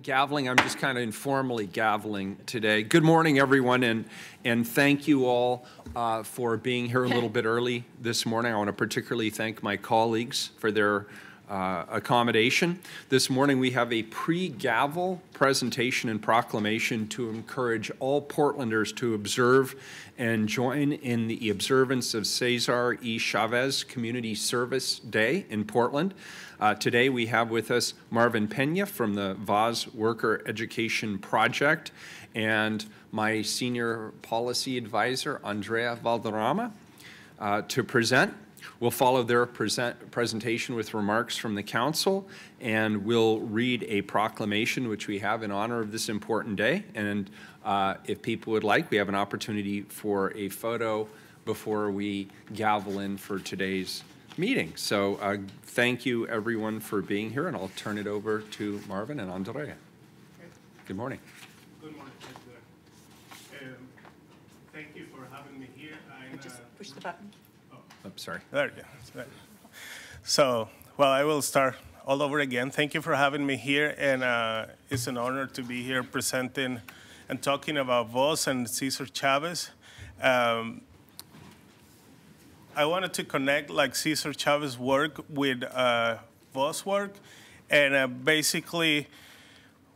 gaveling. I'm just kind of informally gaveling today. Good morning, everyone, and thank you all for being here a little bit early this morning. I want to particularly thank my colleagues for their accommodation. This morning we have a pre-gavel presentation and proclamation to encourage all Portlanders to observe and join in the observance of Cesar E. Chavez Community Service Day in Portland. Today we have with us Marvin Pena from the VAS Worker Education Project and my senior policy advisor, Andrea Valderrama, to present. We'll follow their presentation with remarks from the council, and we'll read a proclamation which we have in honor of this important day. And if people would like, we have an opportunity for a photo before we gavel in for today's meeting. So thank you everyone for being here, and I'll turn it over to Marvin and Andrea. Okay. Good morning. Good morning, President. Thank you for having me here. Just push the button. Oh, sorry. There you go. So, well, I will start all over again. Thank you for having me here, and it's an honor to be here presenting and talking about VOS and Cesar Chavez. I wanted to connect like Cesar Chavez's work with VOS work, and basically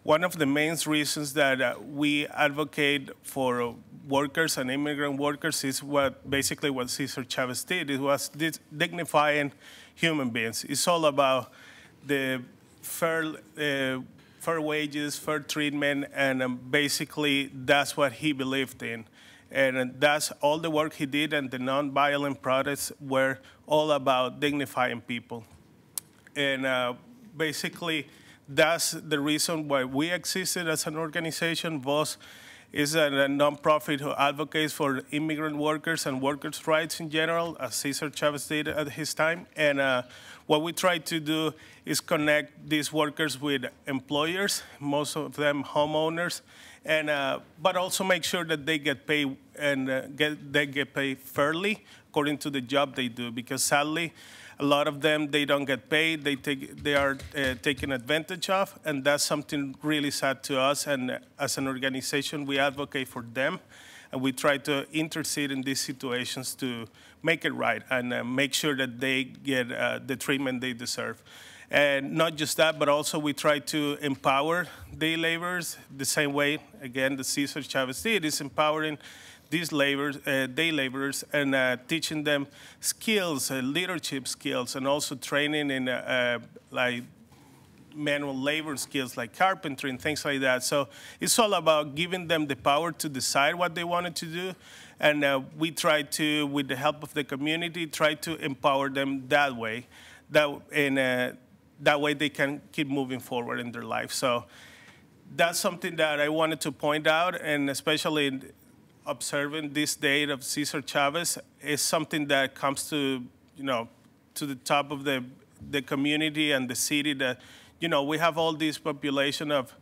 one of the main reasons that we advocate for workers and immigrant workers is basically what Cesar Chavez did. It was dignifying human beings. It's all about the fair wages, fair treatment, and basically that's what he believed in. And that's all the work he did, and the nonviolent protests were all about dignifying people. And basically, that's the reason why we existed as an organization. VOS is a nonprofit who advocates for immigrant workers and workers' rights in general, as Cesar Chavez did at his time. And what we try to do is connect these workers with employers, most of them homeowners, and but also make sure that they get paid and they get paid fairly according to the job they do. Because sadly, a lot of them, they don't get paid. They are taken advantage of, and that's something really sad to us. And as an organization, we advocate for them, and we try to intercede in these situations to make it right and make sure that they get the treatment they deserve. And not just that, but also we try to empower day laborers the same way, again, that Cesar Chavez did, is empowering these day laborers and teaching them skills, leadership skills, and also training in like manual labor skills like carpentry and things like that. So it's all about giving them the power to decide what they wanted to do. And we try to, with the help of the community, try to empower them that way. That way they can keep moving forward in their life. So that's something that I wanted to point out, and especially observing this date of Cesar Chavez is something that comes to, to the top of the community and the city that, we have all this population of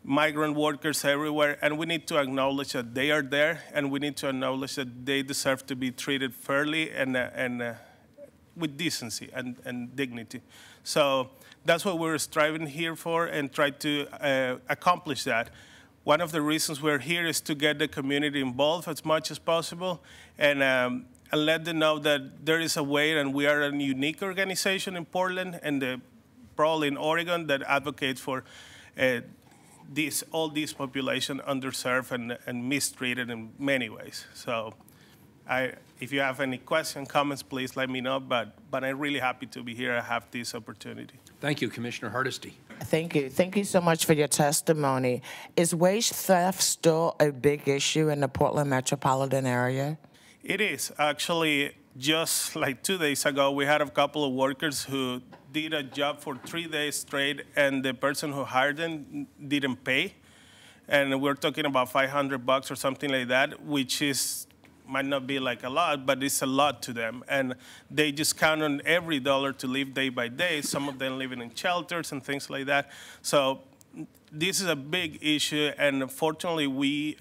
migrant workers everywhere, and we need to acknowledge that they are there, and we need to acknowledge that they deserve to be treated fairly and with decency and dignity. So that's what we're striving here for and try to accomplish that. One of the reasons we're here is to get the community involved as much as possible and let them know that there is a way, and we are a unique organization in Portland and probably in Oregon that advocates for all these population underserved and mistreated in many ways. So if you have any questions, comments, please let me know, but I'm really happy to be here and have this opportunity. Thank you, Commissioner Hardesty. Thank you. Thank you so much for your testimony. Is wage theft still a big issue in the Portland metropolitan area? It is. Actually, just like 2 days ago, we had a couple of workers who did a job for 3 days straight, and the person who hired them didn't pay. And we're talking about $500 or something like that, which might not be like a lot, but it's a lot to them. And they just count on every dollar to live day by day, some of them living in shelters and things like that. So this is a big issue, and fortunately we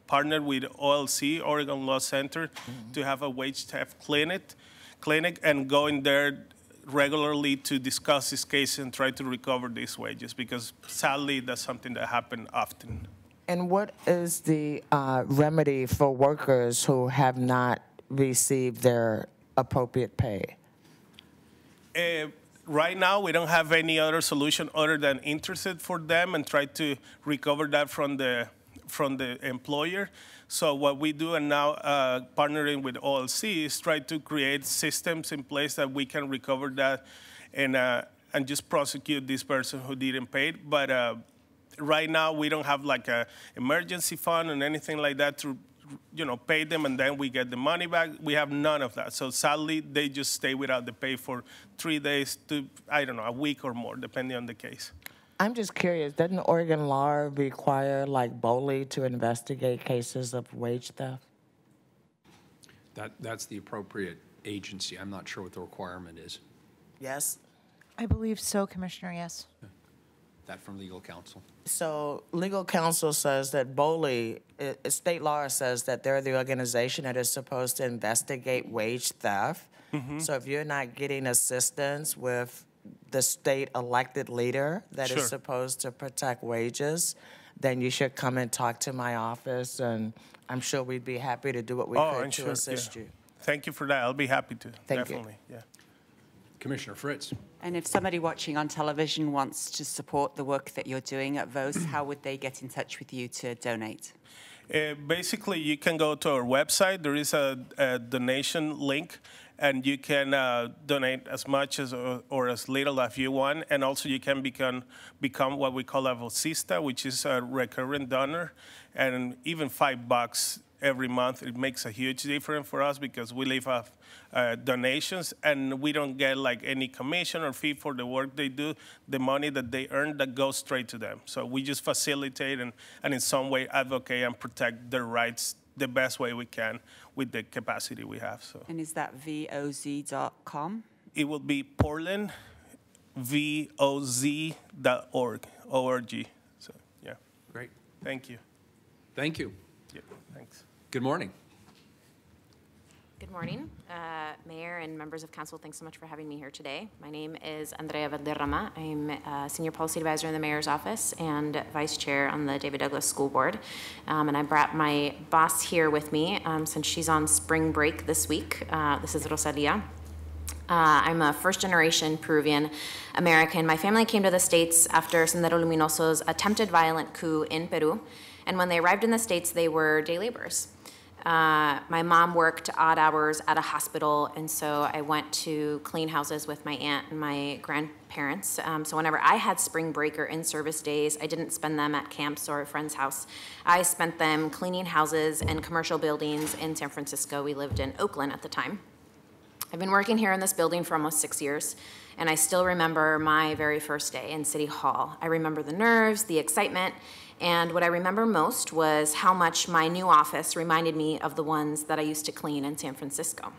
partnered with OLC, Oregon Law Center, to have a wage theft clinic and go in there regularly to discuss this case and try to recover these wages, because sadly that's something that happens often. And what is the remedy for workers who have not received their appropriate pay? Right now, we don't have any other solution other than interest for them and try to recover that from the employer. So what we do, and now partnering with OLC, is try to create systems in place that we can recover that and just prosecute this person who didn't pay it. But right now, we don't have like a emergency fund and anything like that to, pay them and then we get the money back. We have none of that. So sadly, they just stay without the pay for 3 days to, I don't know, a week or more, depending on the case. I'm just curious, doesn't Oregon law require, like, BOLI to investigate cases of wage theft? That's the appropriate agency. I'm not sure what the requirement is. Yes. I believe so, Commissioner, yes. That from legal counsel. So legal counsel says that BOLI, state law says that they're the organization that is supposed to investigate wage theft. Mm-hmm. So if you're not getting assistance with the state elected leader that is supposed to protect wages, then you should come and talk to my office, and I'm sure we'd be happy to do what we could to assist you. Thank you for that. I'll be happy to. Definitely. You. Yeah. Commissioner Fritz. And if somebody watching on television wants to support the work that you're doing at VOS, how would they get in touch with you to donate? Basically, you can go to our website. There is a donation link, and you can donate as much as or as little as you want. And also, you can become what we call a VOSista, which is a recurrent donor. And even $5 every month, it makes a huge difference for us because we live off donations, and we don't get like any commission or fee for the work they do. The money that they earn, that goes straight to them. So we just facilitate and in some way advocate and protect their rights the best way we can with the capacity we have. So. And is that voz.com? It will be Portland, voz.org, O-R-G. So, yeah. Great. Thank you. Thank you. Yeah, thanks. Good morning. Good morning, Mayor and members of council. Thanks so much for having me here today. My name is Andrea Valderrama. I'm a Senior Policy Advisor in the Mayor's Office and Vice Chair on the David Douglas School Board. And I brought my boss here with me since she's on spring break this week. This is Rosalia. I'm a first-generation Peruvian American. My family came to the States after Sendero Luminoso's attempted violent coup in Peru. And when they arrived in the States, they were day laborers. My mom worked odd hours at a hospital, and so I went to clean houses with my aunt and my grandparents. So whenever I had spring break or in-service days, I didn't spend them at camps or a friend's house. I spent them cleaning houses and commercial buildings in San Francisco. We lived in Oakland at the time. I've been working here in this building for almost 6 years, and I still remember my very first day in City Hall. I remember the nerves, the excitement, and what I remember most was how much my new office reminded me of the ones that I used to clean in San Francisco.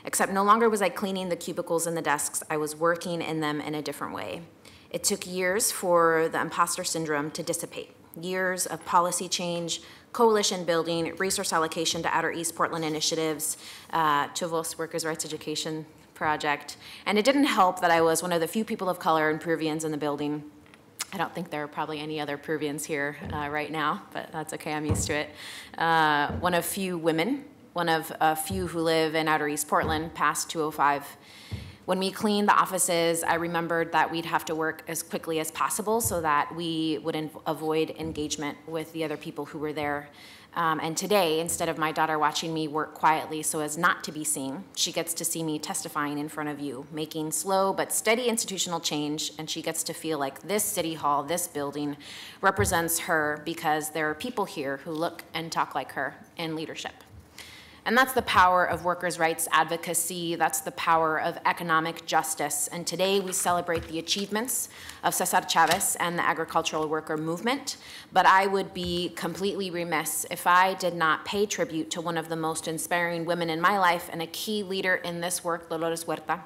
Except no longer was I cleaning the cubicles and the desks, I was working in them in a different way. It took years for the imposter syndrome to dissipate. Years of policy change, coalition building, resource allocation to Outer East Portland initiatives, to VOS Workers' Rights Education Project. And it didn't help that I was one of the few people of color and Peruvians in the building. I don't think there are probably any other Peruvians here right now, but that's okay, I'm used to it. One of few women, one of a few who live in Outer East Portland, past 205. When we cleaned the offices, I remembered that we'd have to work as quickly as possible so that we would avoid engagement with the other people who were there. And today, instead of my daughter watching me work quietly so as not to be seen, she gets to see me testifying in front of you, making slow but steady institutional change, and she gets to feel like this city hall, this building, represents her because there are people here who look and talk like her in leadership. And that's the power of workers' rights advocacy. That's the power of economic justice. And today we celebrate the achievements of Cesar Chavez and the agricultural worker movement. But I would be completely remiss if I did not pay tribute to one of the most inspiring women in my life and a key leader in this work, Dolores Huerta.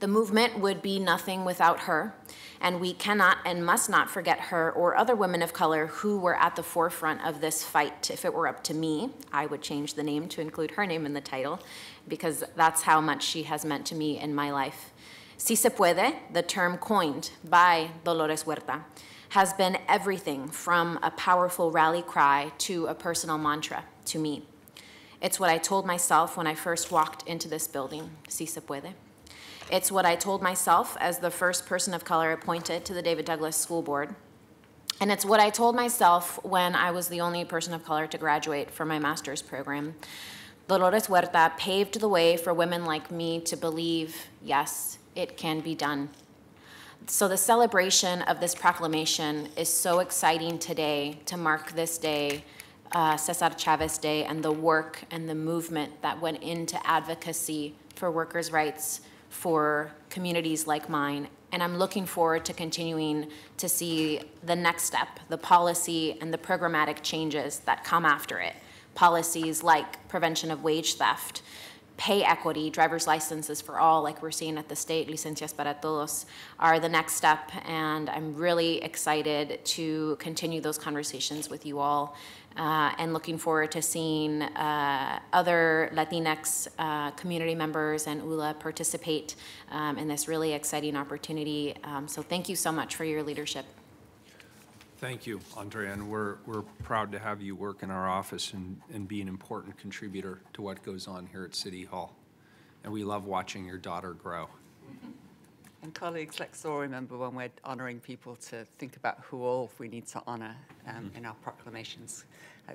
The movement would be nothing without her, and we cannot and must not forget her or other women of color who were at the forefront of this fight. If it were up to me, I would change the name to include her name in the title, because that's how much she has meant to me in my life. Si se puede, the term coined by Dolores Huerta, has been everything from a powerful rally cry to a personal mantra to me. It's what I told myself when I first walked into this building, si se puede. It's what I told myself as the first person of color appointed to the David Douglas School Board. And it's what I told myself when I was the only person of color to graduate from my master's program. Dolores Huerta paved the way for women like me to believe, yes, it can be done. So the celebration of this proclamation is so exciting today to mark this day, Cesar Chavez Day, and the work and the movement that went into advocacy for workers' rights for communities like mine. And I'm looking forward to continuing to see the next step, the policy and the programmatic changes that come after it. Policies like prevention of wage theft, pay equity, driver's licenses for all, like we're seeing at the state, licencias para todos, are the next step. And I'm really excited to continue those conversations with you all. And looking forward to seeing other Latinx community members and ULA participate in this really exciting opportunity. So thank you so much for your leadership. Thank you, Andrea, and we're proud to have you work in our office and be an important contributor to what goes on here at City Hall. And we love watching your daughter grow. And colleagues, let's all remember when we're honoring people to think about who all we need to honor in our proclamations. I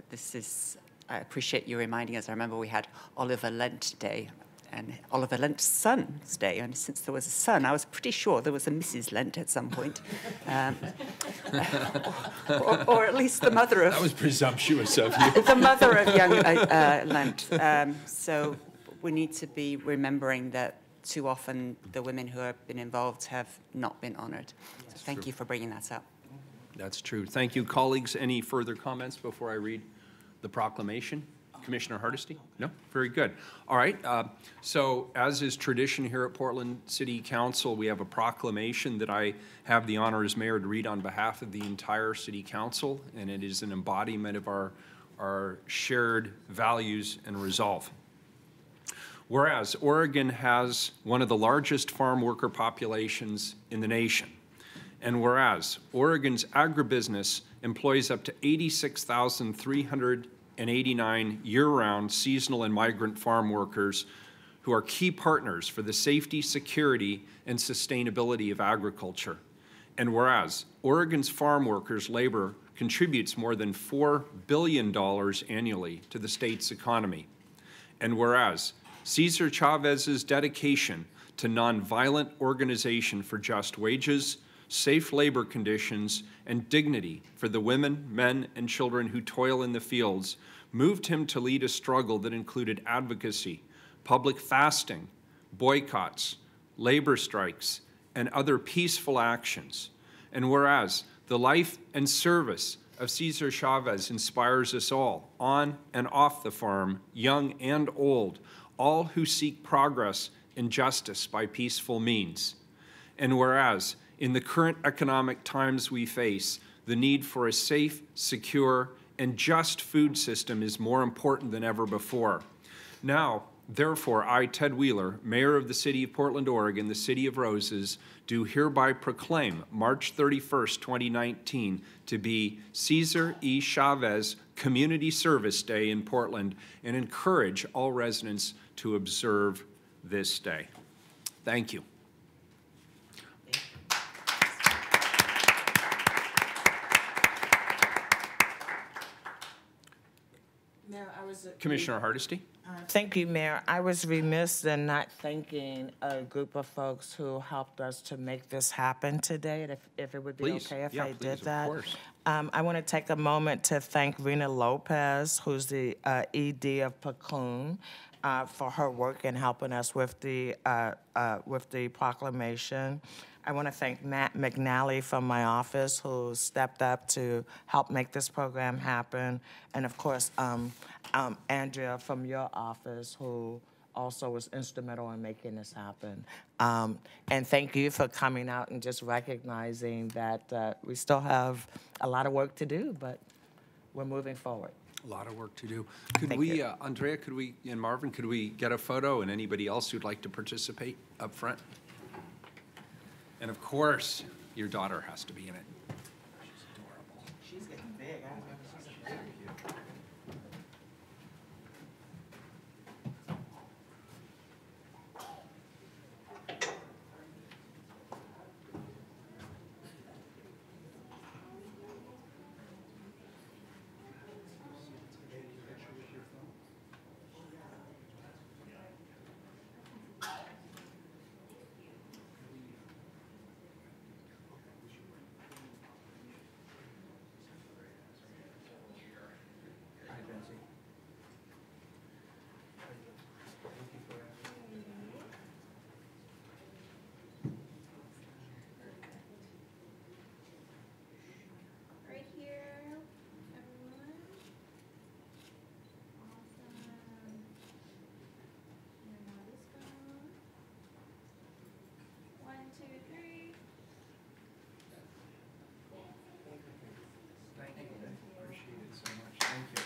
appreciate you reminding us. I remember we had Oliver Lent Day and Oliver Lent's son's day. And since there was a son, I was pretty sure there was a Mrs. Lent at some point. Or at least the mother of... That was presumptuous of you. The mother of young Lent. So we need to be remembering that too often the women who have been involved have not been honored. So thank you for bringing that up. That's true. Thank you, colleagues. Any further comments before I read the proclamation? Commissioner Hardesty? No? Very good. All right. So as is tradition here at Portland City Council, we have a proclamation that I have the honor as mayor to read on behalf of the entire City Council, and it is an embodiment of our shared values and resolve. Whereas Oregon has one of the largest farm worker populations in the nation, and whereas Oregon's agribusiness employs up to 86,389 year-round seasonal and migrant farm workers who are key partners for the safety, security, and sustainability of agriculture. And whereas Oregon's farm workers' labor contributes more than $4 billion annually to the state's economy. And whereas Cesar Chavez's dedication to nonviolent organization for just wages, safe labor conditions, and dignity for the women, men, and children who toil in the fields moved him to lead a struggle that included advocacy, public fasting, boycotts, labor strikes, and other peaceful actions. And whereas the life and service of Cesar Chavez inspires us all, on and off the farm, young and old, all who seek progress and justice by peaceful means. And whereas in the current economic times we face, the need for a safe, secure, and just food system is more important than ever before. Now, therefore, I, Ted Wheeler, Mayor of the City of Portland, Oregon, the City of Roses, do hereby proclaim March 31st, 2019 to be Cesar E. Chavez Community Service Day in Portland and encourage all residents to observe this day. Thank you. Commissioner Hardesty? Thank you, Mayor. I was remiss in not thanking a group of folks who helped us to make this happen today, and if it would be Please. okay if Yeah, I please, did of that. course. I want to take a moment to thank Rena Lopez, who's the ED of Paccoon, for her work in helping us with the proclamation. I want to thank Matt McNally from my office, who stepped up to help make this program happen. And of course, Andrea from your office, who also was instrumental in making this happen. And thank you for coming out and just recognizing that we still have a lot of work to do, but we're moving forward. A lot of work to do. Could Thank we, you. Andrea, could we, and Marvin, could we get a photo, and anybody else who'd like to participate up front? And of course, your daughter has to be in it. She's adorable. She's getting big. I remember she's a baby. Right here, everyone. Awesome. Your nod is gone. 1, 2, 3. Appreciate it so much. Thank you.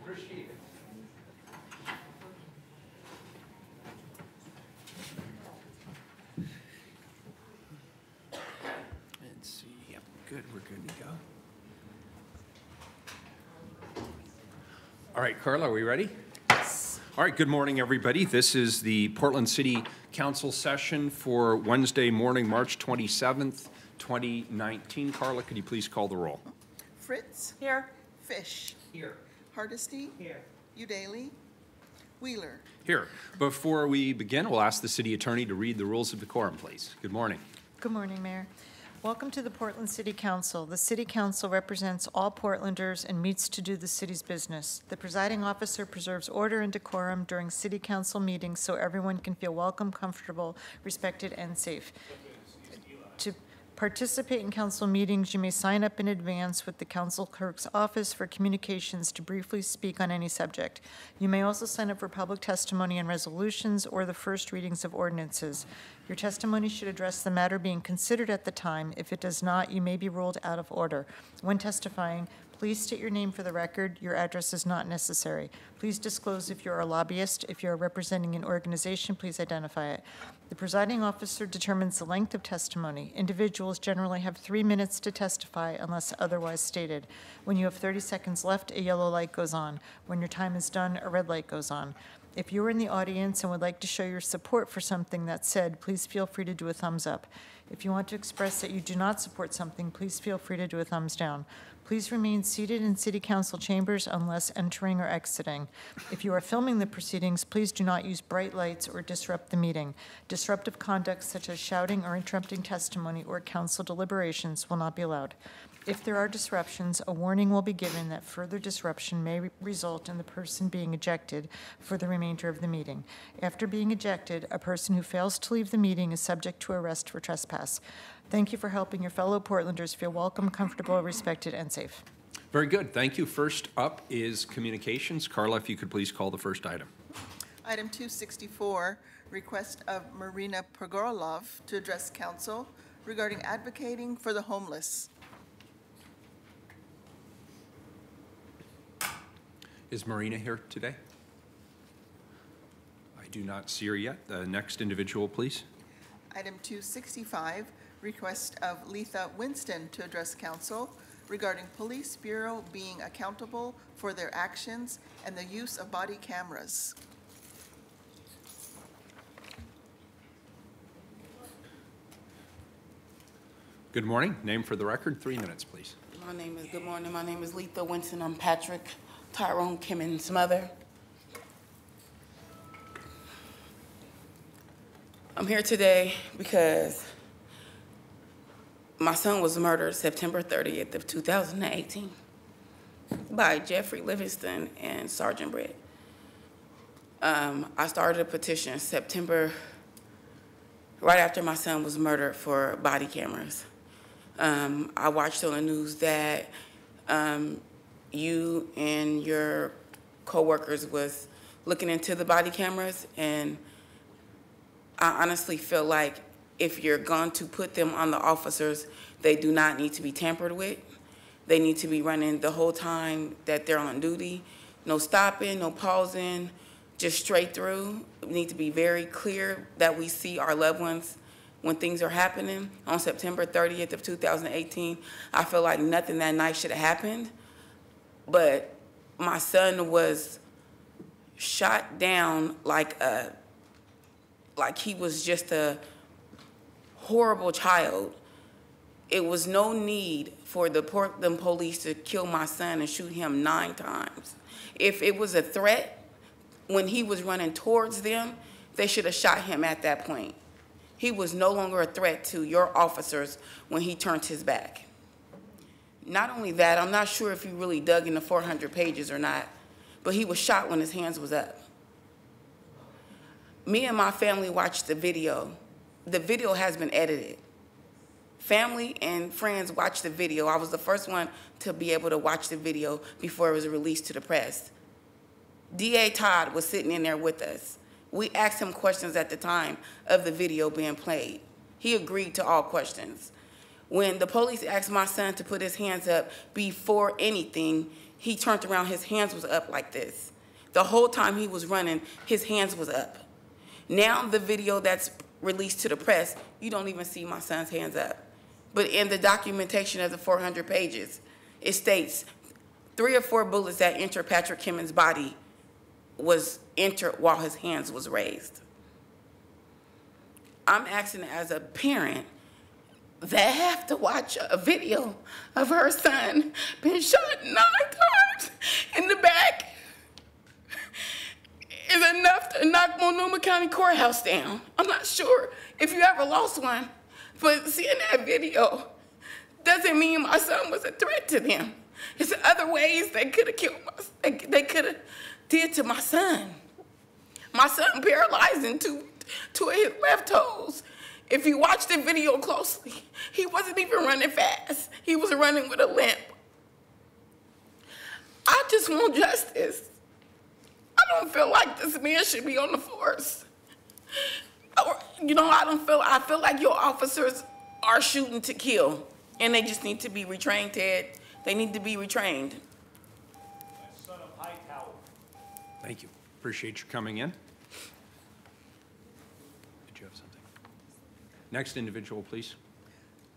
Appreciate it. Let's see. Yep, good. We're good to go. All right, Carla, are we ready? Yes. All right, good morning, everybody. This is the Portland City Council session for Wednesday morning, March 27th, 2019. Carla, could you please call the roll? Fritz. Here. Fish. Here. Hardesty. Here. Udaly. Wheeler. Here. Before we begin, we'll ask the city attorney to read the rules of decorum, please. Good morning. Good morning, Mayor. Welcome to the Portland City Council. The City Council represents all Portlanders and meets to do the city's business. The presiding officer preserves order and decorum during City Council meetings so everyone can feel welcome, comfortable, respected, and safe. To participate in council meetings, you may sign up in advance with the council clerk's office for communications to briefly speak on any subject. You may also sign up for public testimony on resolutions or the first readings of ordinances. Your testimony should address the matter being considered at the time. If it does not, you may be ruled out of order. When testifying, please state your name for the record. Your address is not necessary. Please disclose if you're a lobbyist. If you're representing an organization, please identify it. The presiding officer determines the length of testimony. Individuals generally have 3 minutes to testify unless otherwise stated. When you have 30 seconds left, a yellow light goes on. When your time is done, a red light goes on. If you are in the audience and would like to show your support for something that's said, please feel free to do a thumbs up. If you want to express that you do not support something, please feel free to do a thumbs down. Please remain seated in City Council chambers unless entering or exiting. If you are filming the proceedings, please do not use bright lights or disrupt the meeting. Disruptive conduct such as shouting or interrupting testimony or council deliberations will not be allowed. If there are disruptions, a warning will be given that further disruption may result in the person being ejected for the remainder of the meeting. After being ejected, a person who fails to leave the meeting is subject to arrest for trespass. Thank you for helping your fellow Portlanders feel welcome, comfortable, respected, and safe. Very good. Thank you. First up is communications. Carla, if you could please call the first item. Item 264, request of Marina Pogorelov to address council regarding advocating for the homeless. Is Marina here today? I do not see her yet. The next individual, please. Item 265, request of Letha Winston to address council regarding Police Bureau being accountable for their actions and the use of body cameras. Good morning. Name for the record. 3 minutes, please. Good morning. My name is Letha Winston. I'm Patrick Tyrone Kimmon's mother. I'm here today because my son was murdered September 30th of 2018 by Jeffrey Livingston and Sergeant Brett. I started a petition September, right after my son was murdered, for body cameras. I watched on the news that you and your coworkers was looking into the body cameras, and I honestly feel like if you're going to put them on the officers, they do not need to be tampered with. They need to be running the whole time that they're on duty. No stopping, no pausing, just straight through. We need to be very clear that we see our loved ones when things are happening. On September 30th of 2018, I feel like nothing that night should have happened, but my son was shot down like he was just a horrible child. It was no need for the Portland police to kill my son and shoot him 9 times. If it was a threat, when he was running towards them, they should have shot him at that point. He was no longer a threat to your officers when he turned his back. Not only that, I'm not sure if you really dug into 400 pages or not, but he was shot when his hands was up. Me and my family watched the video. The video has been edited. Family and friends watched the video. I was the first one to be able to watch the video before it was released to the press. DA Todd was sitting in there with us. We asked him questions at the time of the video being played. He agreed to all questions. When the police asked my son to put his hands up before anything, he turned around, his hands was up like this. The whole time he was running, his hands was up. Now the video that's released to the press, you don't even see my son's hands up. But in the documentation of the 400 pages, it states 3 or 4 bullets that entered Patrick Kimmons' body was entered while his hands was raised. I'm asking as a parent that have to watch a video of her son being shot 9 times in the back is enough to knock Multnomah County Courthouse down. I'm not sure if you ever lost one, but seeing that video doesn't mean my son was a threat to them. There's other ways they could have killed they could have did to my son. My son paralyzed in two of his left toes. If you watch the video closely, he wasn't even running fast. He was running with a limp. I just want justice. I don't feel like this man should be on the force. Or, you know, I feel like your officers are shooting to kill, and they just need to be retrained, Ted. They need to be retrained. Son of Hightower. Thank you. Appreciate you coming in. Did you have something? Next individual, please.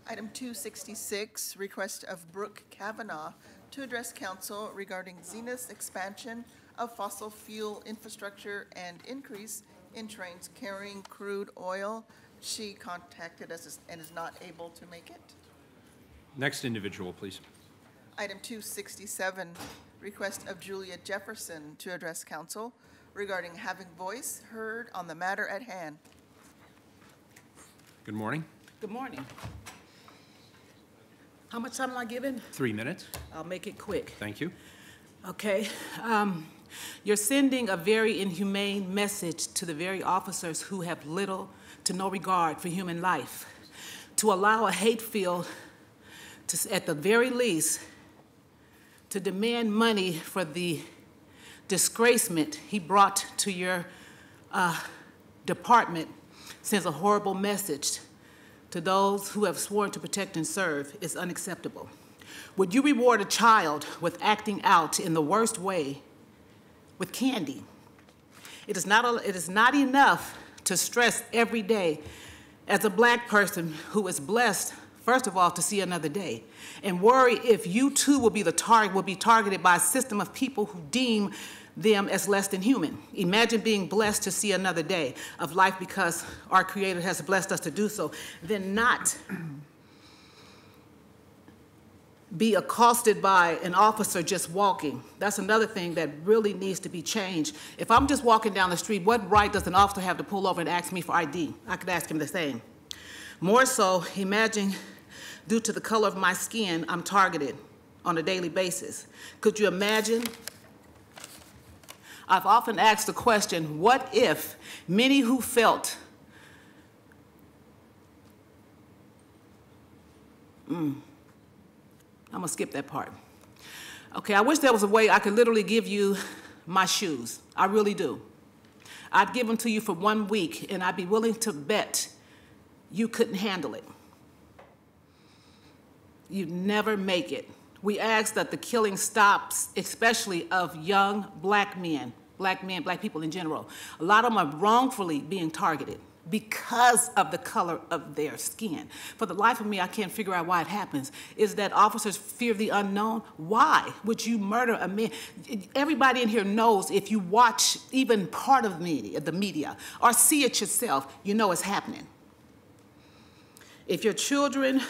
Item 266, request of Brooke Kavanaugh to address council regarding Zenith's expansion of fossil fuel infrastructure and increase in trains carrying crude oil. She contacted us and is not able to make it. Next individual, please. Item 267, request of Julia Jefferson to address council regarding having voice heard on the matter at hand. Good morning. Good morning. How much time am I given? 3 minutes. I'll make it quick. Thank you. Okay. You're sending a very inhumane message to the very officers who have little to no regard for human life. To allow a hate-filled, at the very least, to demand money for the disgracement he brought to your department sends a horrible message to those who have sworn to protect and serve. Is unacceptable. Would you reward a child with acting out in the worst way with candy? It is not enough to stress every day as a black person who is blessed, first of all, to see another day, and worry if you too will be targeted by a system of people who deem them as less than human. Imagine being blessed to see another day of life because our Creator has blessed us to do so, then not be accosted by an officer just walking. That's another thing that really needs to be changed. If I'm just walking down the street, what right does an officer have to pull over and ask me for ID? I could ask him the same. More so, imagine due to the color of my skin, I'm targeted on a daily basis. Could you imagine? I've often asked the question, what if many who felt I'm gonna skip that part. Okay, I wish there was a way I could literally give you my shoes. I really do. I'd give them to you for 1 week, and I'd be willing to bet you couldn't handle it. You'd never make it. We ask that the killing stops, especially of young black men, black people in general. A lot of them are wrongfully being targeted because of the color of their skin. For the life of me, I can't figure out why it happens. Is that officers fear the unknown? Why would you murder a man? Everybody in here knows if you watch even part of the media, or see it yourself, you know it's happening. If your children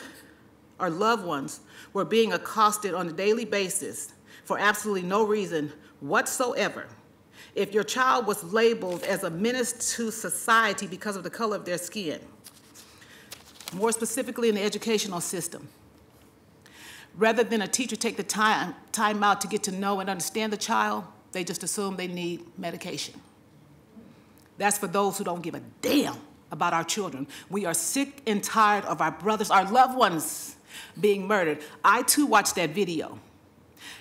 or loved ones were being accosted on a daily basis for absolutely no reason whatsoever, if your child was labeled as a menace to society because of the color of their skin, more specifically in the educational system, rather than a teacher take the time out to get to know and understand the child, they just assume they need medication. That's for those who don't give a damn about our children. We are sick and tired of our brothers, our loved ones being murdered. I too watched that video.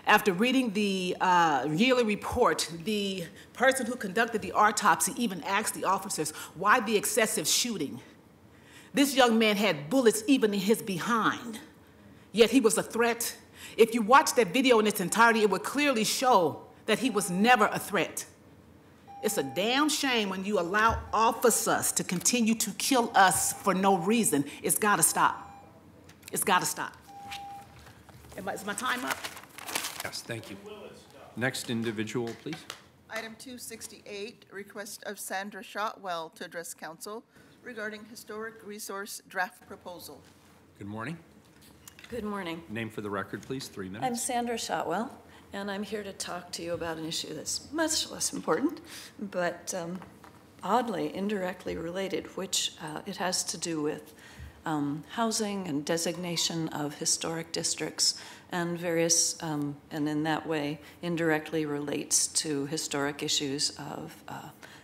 After reading the yearly report, the person who conducted the autopsy even asked the officers, why the excessive shooting? This young man had bullets even in his behind, yet he was a threat. If you watch that video in its entirety, it would clearly show that he was never a threat. It's a damn shame when you allow officers to continue to kill us for no reason. It's gotta stop. It's gotta stop. Is my time up? Yes, thank you. Next individual, please. Item 268, request of Sandra Shotwell to address council regarding historic resource draft proposal. Good morning. Good morning. Name for the record, please, 3 minutes. I'm Sandra Shotwell, and I'm here to talk to you about an issue that's much less important, but oddly, indirectly related, which it has to do with housing and designation of historic districts and various, and in that way, indirectly relates to historic issues of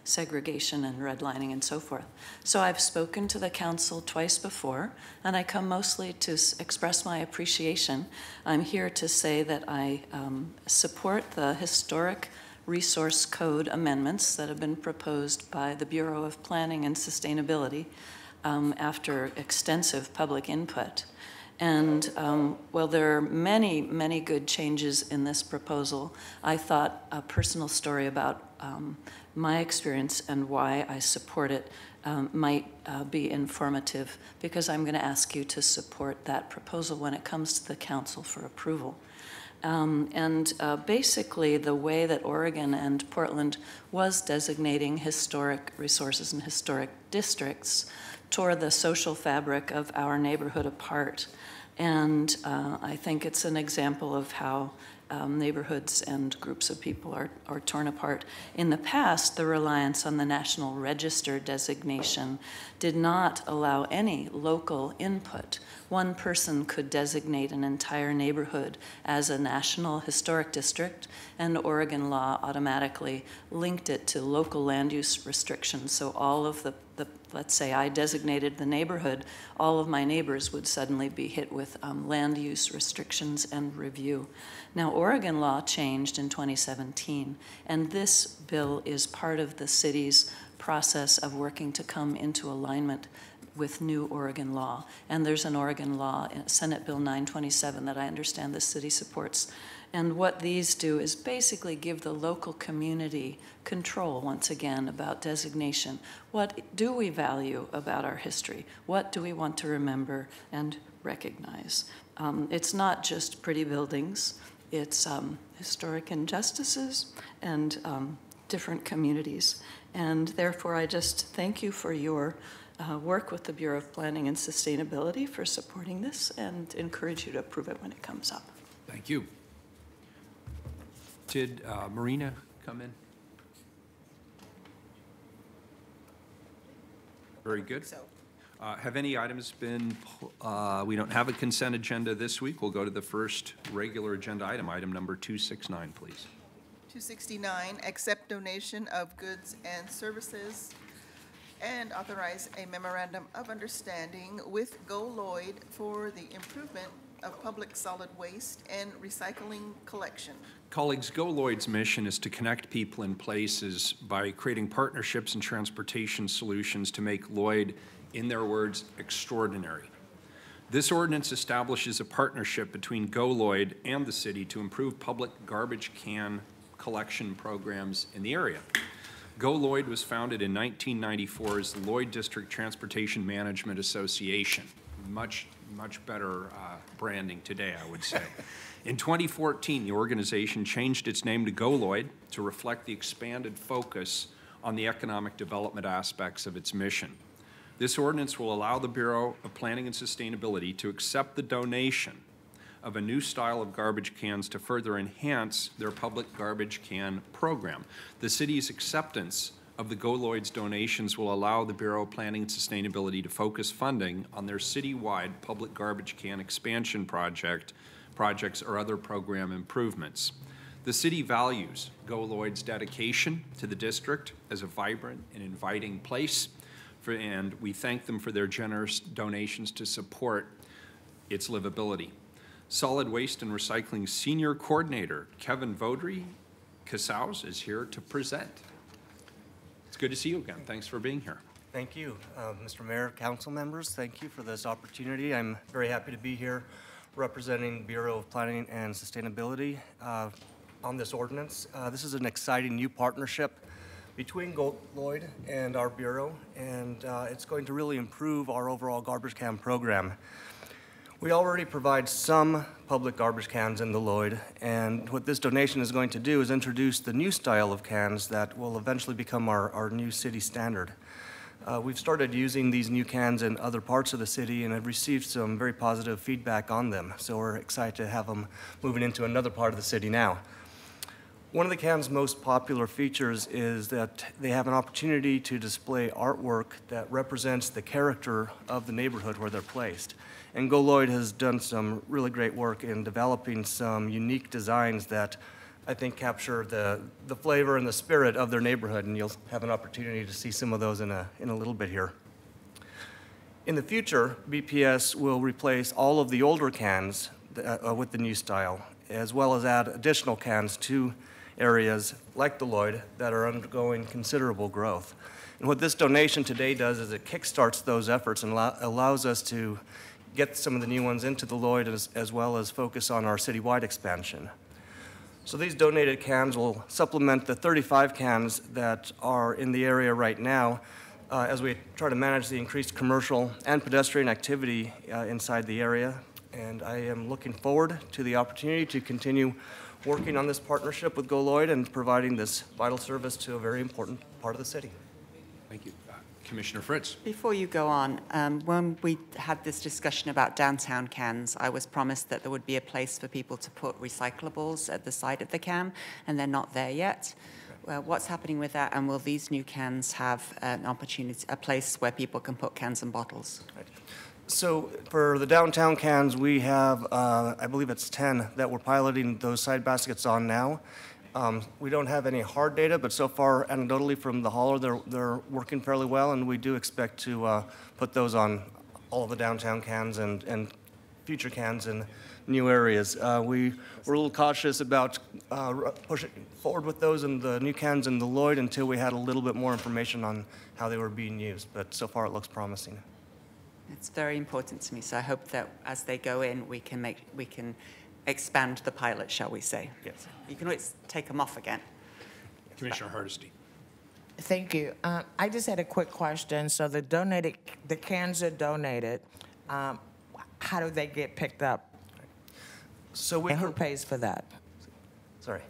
segregation and redlining and so forth. So I've spoken to the council twice before, and I come mostly to express my appreciation. I'm here to say that I support the Historic Resource Code amendments that have been proposed by the Bureau of Planning and Sustainability after extensive public input. And while there are many, many good changes in this proposal, I thought a personal story about my experience and why I support it might be informative, because I'm going to ask you to support that proposal when it comes to the council for approval. Basically, the way that Oregon and Portland was designating historic resources and historic districts tore the social fabric of our neighborhood apart. And I think it's an example of how neighborhoods and groups of people are torn apart. In the past, the reliance on the National Register designation did not allow any local input. One person could designate an entire neighborhood as a National Historic District, and Oregon law automatically linked it to local land use restrictions. So all of the let's say I designated the neighborhood, all of my neighbors would suddenly be hit with land use restrictions and review. Now, Oregon law changed in 2017, and this bill is part of the city's process of working to come into alignment with new Oregon law. And there's an Oregon law, Senate Bill 927, that I understand the city supports. And what these do is basically give the local community control, once again, about designation. What do we value about our history? What do we want to remember and recognize? It's not just pretty buildings. It's historic injustices and different communities. And therefore, I just thank you for your work with the Bureau of Planning and Sustainability for supporting this, and encourage you to approve it when it comes up. Thank you. Did Marina come in? Very good. So. Have any items been, we don't have a consent agenda this week. We'll go to the first regular agenda item, item number 269, please. 269, accept donation of goods and services, and authorize a memorandum of understanding with Go Lloyd for the improvement of public solid waste and recycling collection. Colleagues, Go Lloyd's mission is to connect people and places by creating partnerships and transportation solutions to make Lloyd, in their words, extraordinary. This ordinance establishes a partnership between Go Lloyd and the city to improve public garbage can collection programs in the area. Go Lloyd was founded in 1994 as the Lloyd District Transportation Management Association. Much better branding today, I would say. In 2014, the organization changed its name to Go Lloyd to reflect the expanded focus on the economic development aspects of its mission. This ordinance will allow the Bureau of Planning and Sustainability to accept the donation of a new style of garbage cans to further enhance their public garbage can program. The city's acceptance of the Go Lloyd's donations will allow the Bureau of Planning and Sustainability to focus funding on their citywide public garbage can expansion projects or other program improvements. The city values Go Lloyd's dedication to the district as a vibrant and inviting place, and we thank them for their generous donations to support its livability. Solid Waste and Recycling Senior Coordinator Kevin Vaudry Casals is here to present. It's good to see you again. Thanks for being here. Thank you, Mr. Mayor, council members. Thank you for this opportunity. I'm very happy to be here representing Bureau of Planning and Sustainability on this ordinance. This is an exciting new partnership between Go Lloyd and our Bureau, and it's going to really improve our overall garbage can program. We already provide some public garbage cans in the Lloyd, and what this donation is going to do is introduce the new style of cans that will eventually become our new city standard. We've started using these new cans in other parts of the city and have received some very positive feedback on them, so we're excited to have them moving into another part of the city now. One of the can's most popular features is that they have an opportunity to display artwork that represents the character of the neighborhood where they're placed. And Go Lloyd has done some really great work in developing some unique designs that I think capture the flavor and the spirit of their neighborhood, and you'll have an opportunity to see some of those in a little bit here. In the future, BPS will replace all of the older cans with the new style, as well as add additional cans to areas like the Lloyd that are undergoing considerable growth. And what this donation today does is it kickstarts those efforts and allows us to get some of the new ones into the Lloyd as well as focus on our citywide expansion. So these donated cans will supplement the 35 cans that are in the area right now as we try to manage the increased commercial and pedestrian activity inside the area. And I am looking forward to the opportunity to continue working on this partnership with Go Lloyd and providing this vital service to a very important part of the city. Thank you. Commissioner Fritz. Before you go on, when we had this discussion about downtown cans, I was promised that there would be a place for people to put recyclables at the side of the can, and they're not there yet. What's happening with that, and will these new cans have an opportunity, a place where people can put cans and bottles? Right. So for the downtown cans, we have, I believe it's 10 that we're piloting those side baskets on now. We don't have any hard data, but so far, anecdotally from the hauler, they're working fairly well, and we do expect to put those on all of the downtown cans and future cans in new areas. We were a little cautious about pushing forward with those and the new cans in the Lloyd until we had a little bit more information on how they were being used, but so far it looks promising. It's very important to me, so I hope that as they go in, we can expand the pilot, shall we say. Yes. You can always take them off again. Commissioner Hardesty. Thank you. I just had a quick question. So the cans are donated. How do they get picked up? So And who pays for that? Sorry.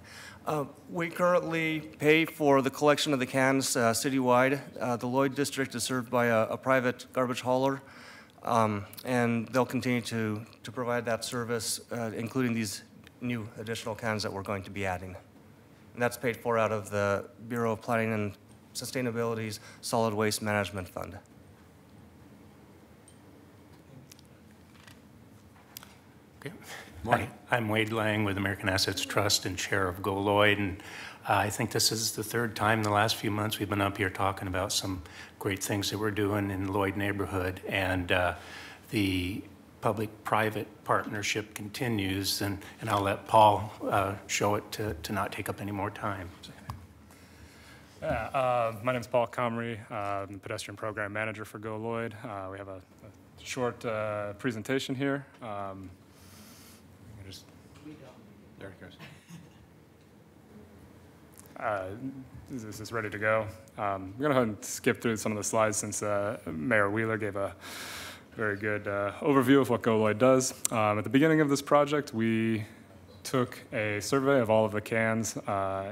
We currently pay for the collection of the cans citywide. The Lloyd District is served by a private garbage hauler, and they'll continue to provide that service, including these new additional cans that we're going to be adding. And that's paid for out of the Bureau of Planning and Sustainability's Solid Waste Management Fund. Okay. Morning. I'm Wade Lang with American Assets Trust and chair of Go Lloyd. And I think this is the third time in the last few months we've been up here talking about some great things that we're doing in the Lloyd neighborhood. And the public-private partnership continues. And I'll let Paul show it to not take up any more time. Yeah, my name is Paul Comrie. I'm the pedestrian program manager for Go Lloyd. We have a short presentation here. There it goes. Is this ready to go? I'm going to go ahead and skip through some of the slides since Mayor Wheeler gave a very good overview of what Go Lloyd does. At the beginning of this project, we took a survey of all of the cans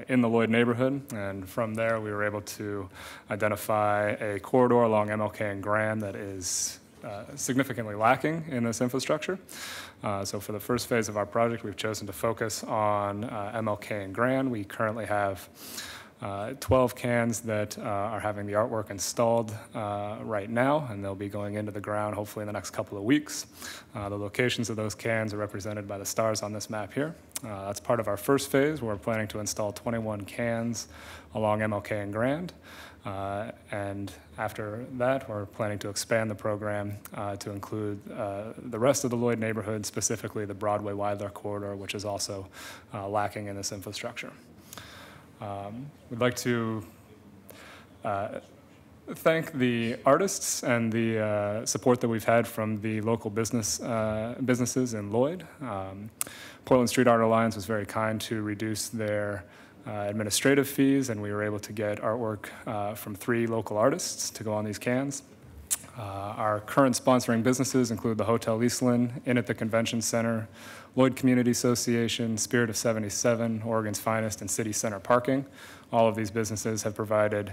in the Lloyd neighborhood, and from there we were able to identify a corridor along MLK and Grand that is significantly lacking in this infrastructure. So for the first phase of our project, we've chosen to focus on MLK and Grand. We currently have 12 cans that are having the artwork installed right now, and they'll be going into the ground hopefully in the next couple of weeks. The locations of those cans are represented by the stars on this map here. That's part of our first phase. We're planning to install 21 cans along MLK and Grand. And after that, we're planning to expand the program to include the rest of the Lloyd neighborhood, specifically the Broadway-Weidler corridor, which is also lacking in this infrastructure. We'd like to thank the artists and the support that we've had from the local businesses in Lloyd. Portland Street Art Alliance was very kind to reduce their administrative fees, and we were able to get artwork from 3 local artists to go on these cans. Our current sponsoring businesses include the Hotel Eastland, Inn at the Convention Center, Lloyd Community Association, Spirit of 77, Oregon's Finest, and City Center Parking. All of these businesses have provided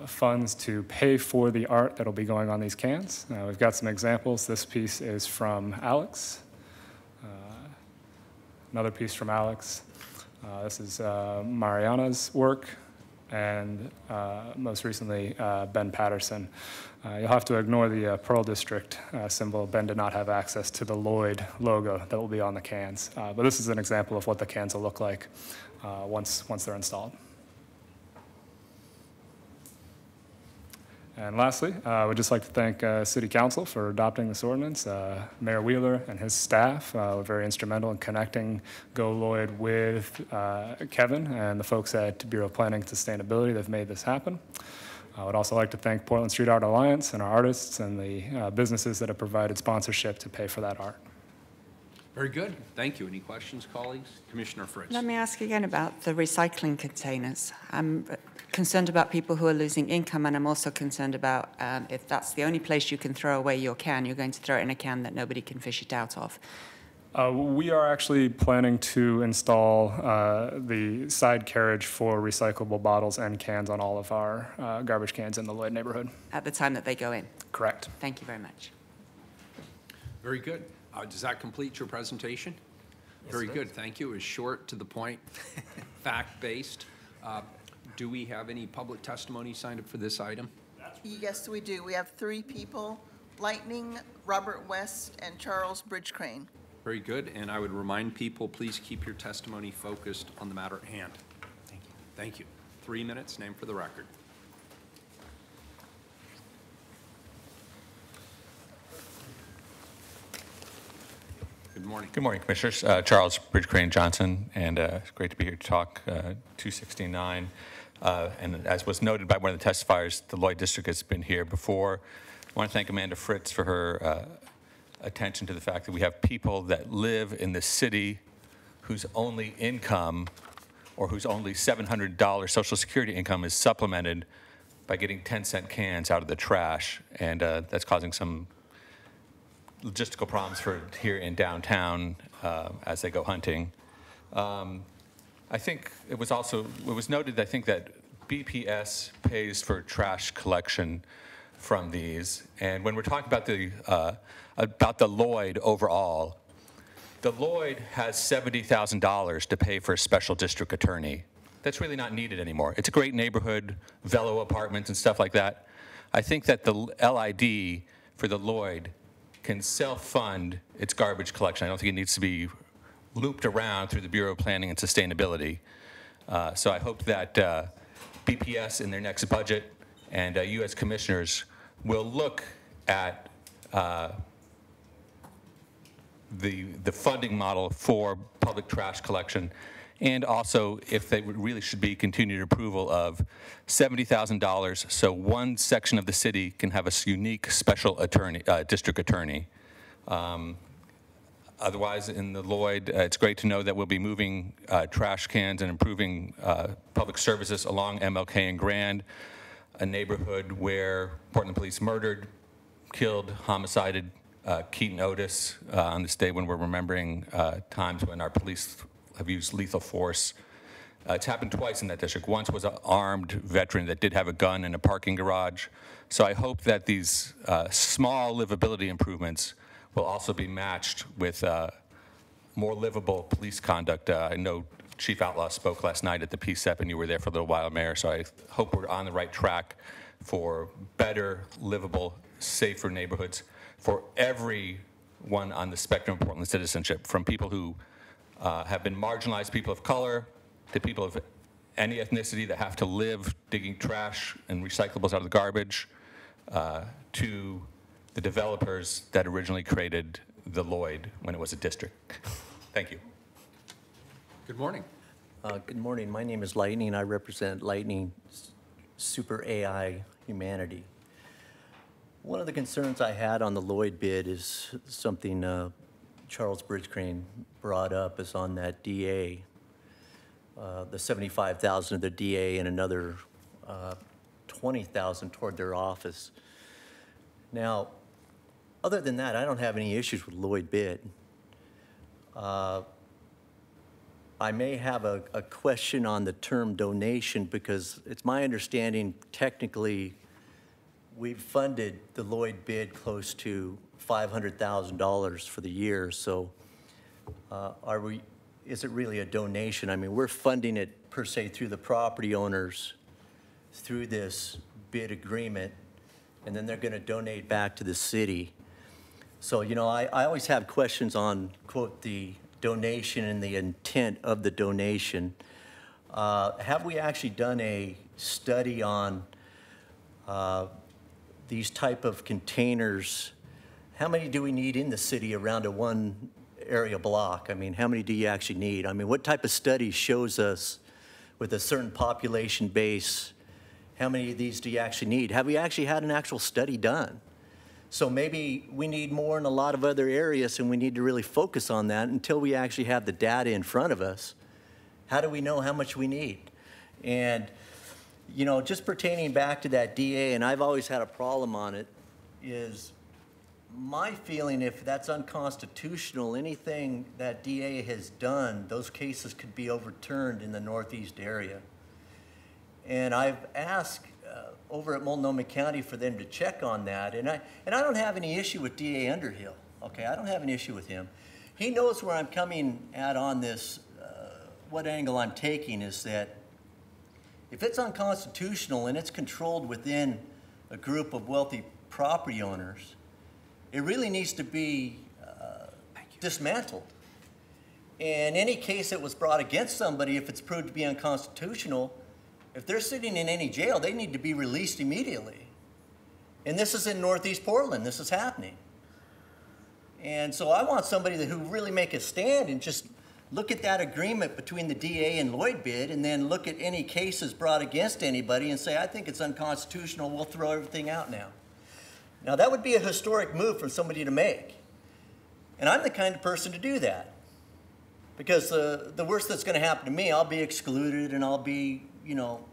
funds to pay for the art that'll be going on these cans. We've got some examples. This piece is from Alex. Another piece from Alex. This is Mariana's work, and most recently, Ben Patterson. You'll have to ignore the Pearl District symbol. Ben did not have access to the Lloyd logo that will be on the cans. But this is an example of what the cans will look like once they're installed. And lastly, I would just like to thank City Council for adopting this ordinance. Mayor Wheeler and his staff were very instrumental in connecting Go Lloyd with Kevin and the folks at Bureau of Planning and Sustainability that have made this happen. I would also like to thank Portland Street Art Alliance and our artists and the businesses that have provided sponsorship to pay for that art. Very good. Thank you. Any questions, colleagues? Commissioner Fritz. Let me ask again about the recycling containers. I'm concerned about people who are losing income, and I'm also concerned about if that's the only place you can throw away your can, you're going to throw it in a can that nobody can fish it out of. We are actually planning to install the side carriage for recyclable bottles and cans on all of our garbage cans in the Lloyd neighborhood. At the time that they go in? Correct. Thank you very much. Very good. Does that complete your presentation? Yes, very good. Thank you. It was short, to the point, fact-based. Do we have any public testimony signed up for this item? Yes, we do. We have 3 people, Lightning, Robert West, and Charles Bridgecrane. Very good. And I would remind people, please keep your testimony focused on the matter at hand. Thank you. Thank you. 3 minutes, name for the record. Good morning. Good morning, Commissioners. Charles Bridgecrane Johnson, and it's great to be here to talk 269. And as was noted by one of the testifiers, the Lloyd District has been here before. I want to thank Amanda Fritz for her attention to the fact that we have people that live in the city whose only income or whose only $700 Social Security income is supplemented by getting 10-cent cans out of the trash, and that's causing some logistical problems for here in downtown as they go hunting. I think it was noted, I think, that BPS pays for trash collection from these. And when we're talking about the Lloyd overall, the Lloyd has $70,000 to pay for a special district attorney. That's really not needed anymore. It's a great neighborhood, Velo apartments and stuff like that. I think that the LID for the Lloyd can self-fund its garbage collection. I don't think it needs to be looped around through the Bureau of Planning and Sustainability. So I hope that BPS in their next budget and you as commissioners will look at the funding model for public trash collection, and also if they really should be continued approval of $70,000 so one section of the city can have a unique special attorney, district attorney. Otherwise, in the Lloyd, it's great to know that we'll be moving trash cans and improving public services along MLK and Grand, a neighborhood where Portland police murdered, killed, homicided Keaton Otis on this day when we're remembering times when our police have used lethal force. It's happened twice in that district. Once was an armed veteran that did have a gun in a parking garage. So I hope that these small livability improvements will also be matched with more livable police conduct. I know Chief Outlaw spoke last night at the PSEP, and you were there for a little while, Mayor, so I hope we're on the right track for better, livable, safer neighborhoods for everyone on the spectrum of Portland citizenship, from people who have been marginalized, people of color, to people of any ethnicity that have to live digging trash and recyclables out of the garbage, to the developers that originally created the Lloyd when it was a district. Thank you. Good morning. Good morning. My name is Lightning. I represent Lightning Super AI Humanity. One of the concerns I had on the Lloyd bid is something Charles Bridgecrane brought up, is on that DA, the $75,000 of the DA and another $20,000 toward their office. Now, other than that, I don't have any issues with Lloyd bid. I may have a question on the term donation, because it's my understanding technically we've funded the Lloyd bid close to $500,000 for the year. So is it really a donation? I mean, we're funding it per se through the property owners through this bid agreement, and then they're going to donate back to the city. So, you know, I always have questions on, quote, the donation and the intent of the donation. Have we actually done a study on these type of containers? How many do we need in the city around a one area block? I mean, how many do you actually need? I mean, what type of study shows us with a certain population base, how many of these do you actually need? Have we actually had an actual study done? So maybe we need more in a lot of other areas, and we need to really focus on that until we actually have the data in front of us. How do we know how much we need? And, you know, just pertaining back to that DA, and I've always had a problem on it, is my feeling, if that's unconstitutional, anything that DA has done, those cases could be overturned in the Northeast area. And I've asked over at Multnomah County for them to check on that. And I don't have any issue with DA Underhill, okay? I don't have an issue with him. He knows where I'm coming at on this. What angle I'm taking is that if it's unconstitutional and it's controlled within a group of wealthy property owners, it really needs to be dismantled. And any case that was brought against somebody, if it's proved to be unconstitutional, if they're sitting in any jail, they need to be released immediately. And this is in Northeast Portland. This is happening. And so I want somebody who really make a stand and just look at that agreement between the DA and Lloyd bid, and then look at any cases brought against anybody and say, I think it's unconstitutional, we'll throw everything out now. Now, that would be a historic move for somebody to make. And I'm the kind of person to do that. Because the worst that's going to happen to me, I'll be excluded and I'll be, you know,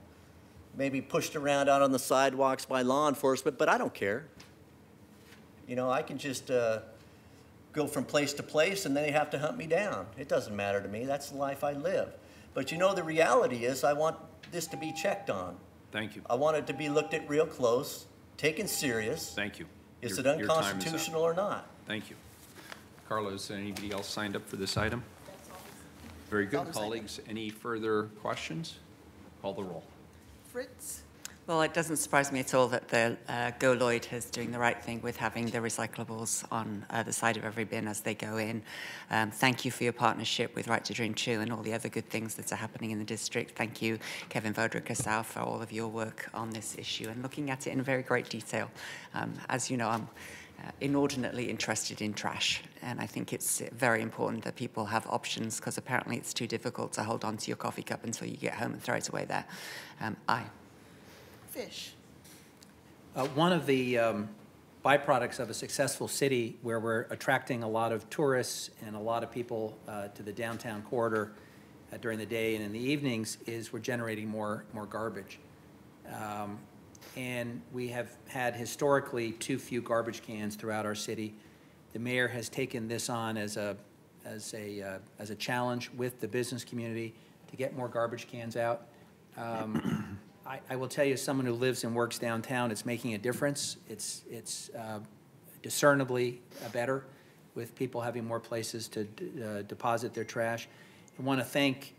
maybe pushed around out on the sidewalks by law enforcement, but I don't care. You know, I can just go from place to place and they have to hunt me down. It doesn't matter to me. That's the life I live. But you know, the reality is I want this to be checked on. Thank you. I want it to be looked at real close, taken serious. Thank you. Is it unconstitutional or not? Thank you. Carlos, anybody else signed up for this item? Very good. Colleagues, any further questions? Call the roll. Fritz, Well, it doesn't surprise me at all that the Go Lloyd is doing the right thing with having the recyclables on the side of every bin as they go in. Thank you for your partnership with Right to Dream 2 and all the other good things that are happening in the district. Thank you, Kevin Vodrick-Asau, for all of your work on this issue and looking at it in very great detail. As you know, I'm inordinately interested in trash, and I think it's very important that people have options, because apparently it's too difficult to hold on to your coffee cup until you get home and throw it away there. Aye. Fish. One of the byproducts of a successful city where we're attracting a lot of tourists and a lot of people to the downtown corridor during the day and in the evenings is we're generating more garbage. And we have had historically too few garbage cans throughout our city. The mayor has taken this on as a challenge with the business community to get more garbage cans out. I will tell you, as someone who lives and works downtown, it's making a difference. It's discernibly better with people having more places to deposit their trash. I want to thank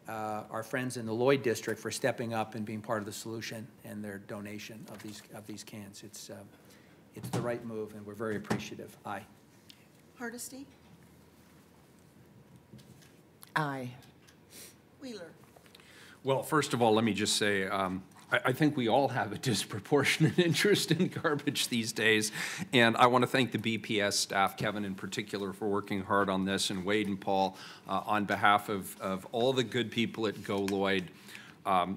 our friends in the Lloyd District for stepping up and being part of the solution and their donation of these cans. It's the right move, and we're very appreciative. Aye. Hardesty. Aye. Wheeler. Well, first of all, let me just say, I think we all have a disproportionate interest in garbage these days, and I want to thank the BPS staff, Kevin in particular, for working hard on this, and Wade and Paul on behalf of all the good people at Go Lloyd.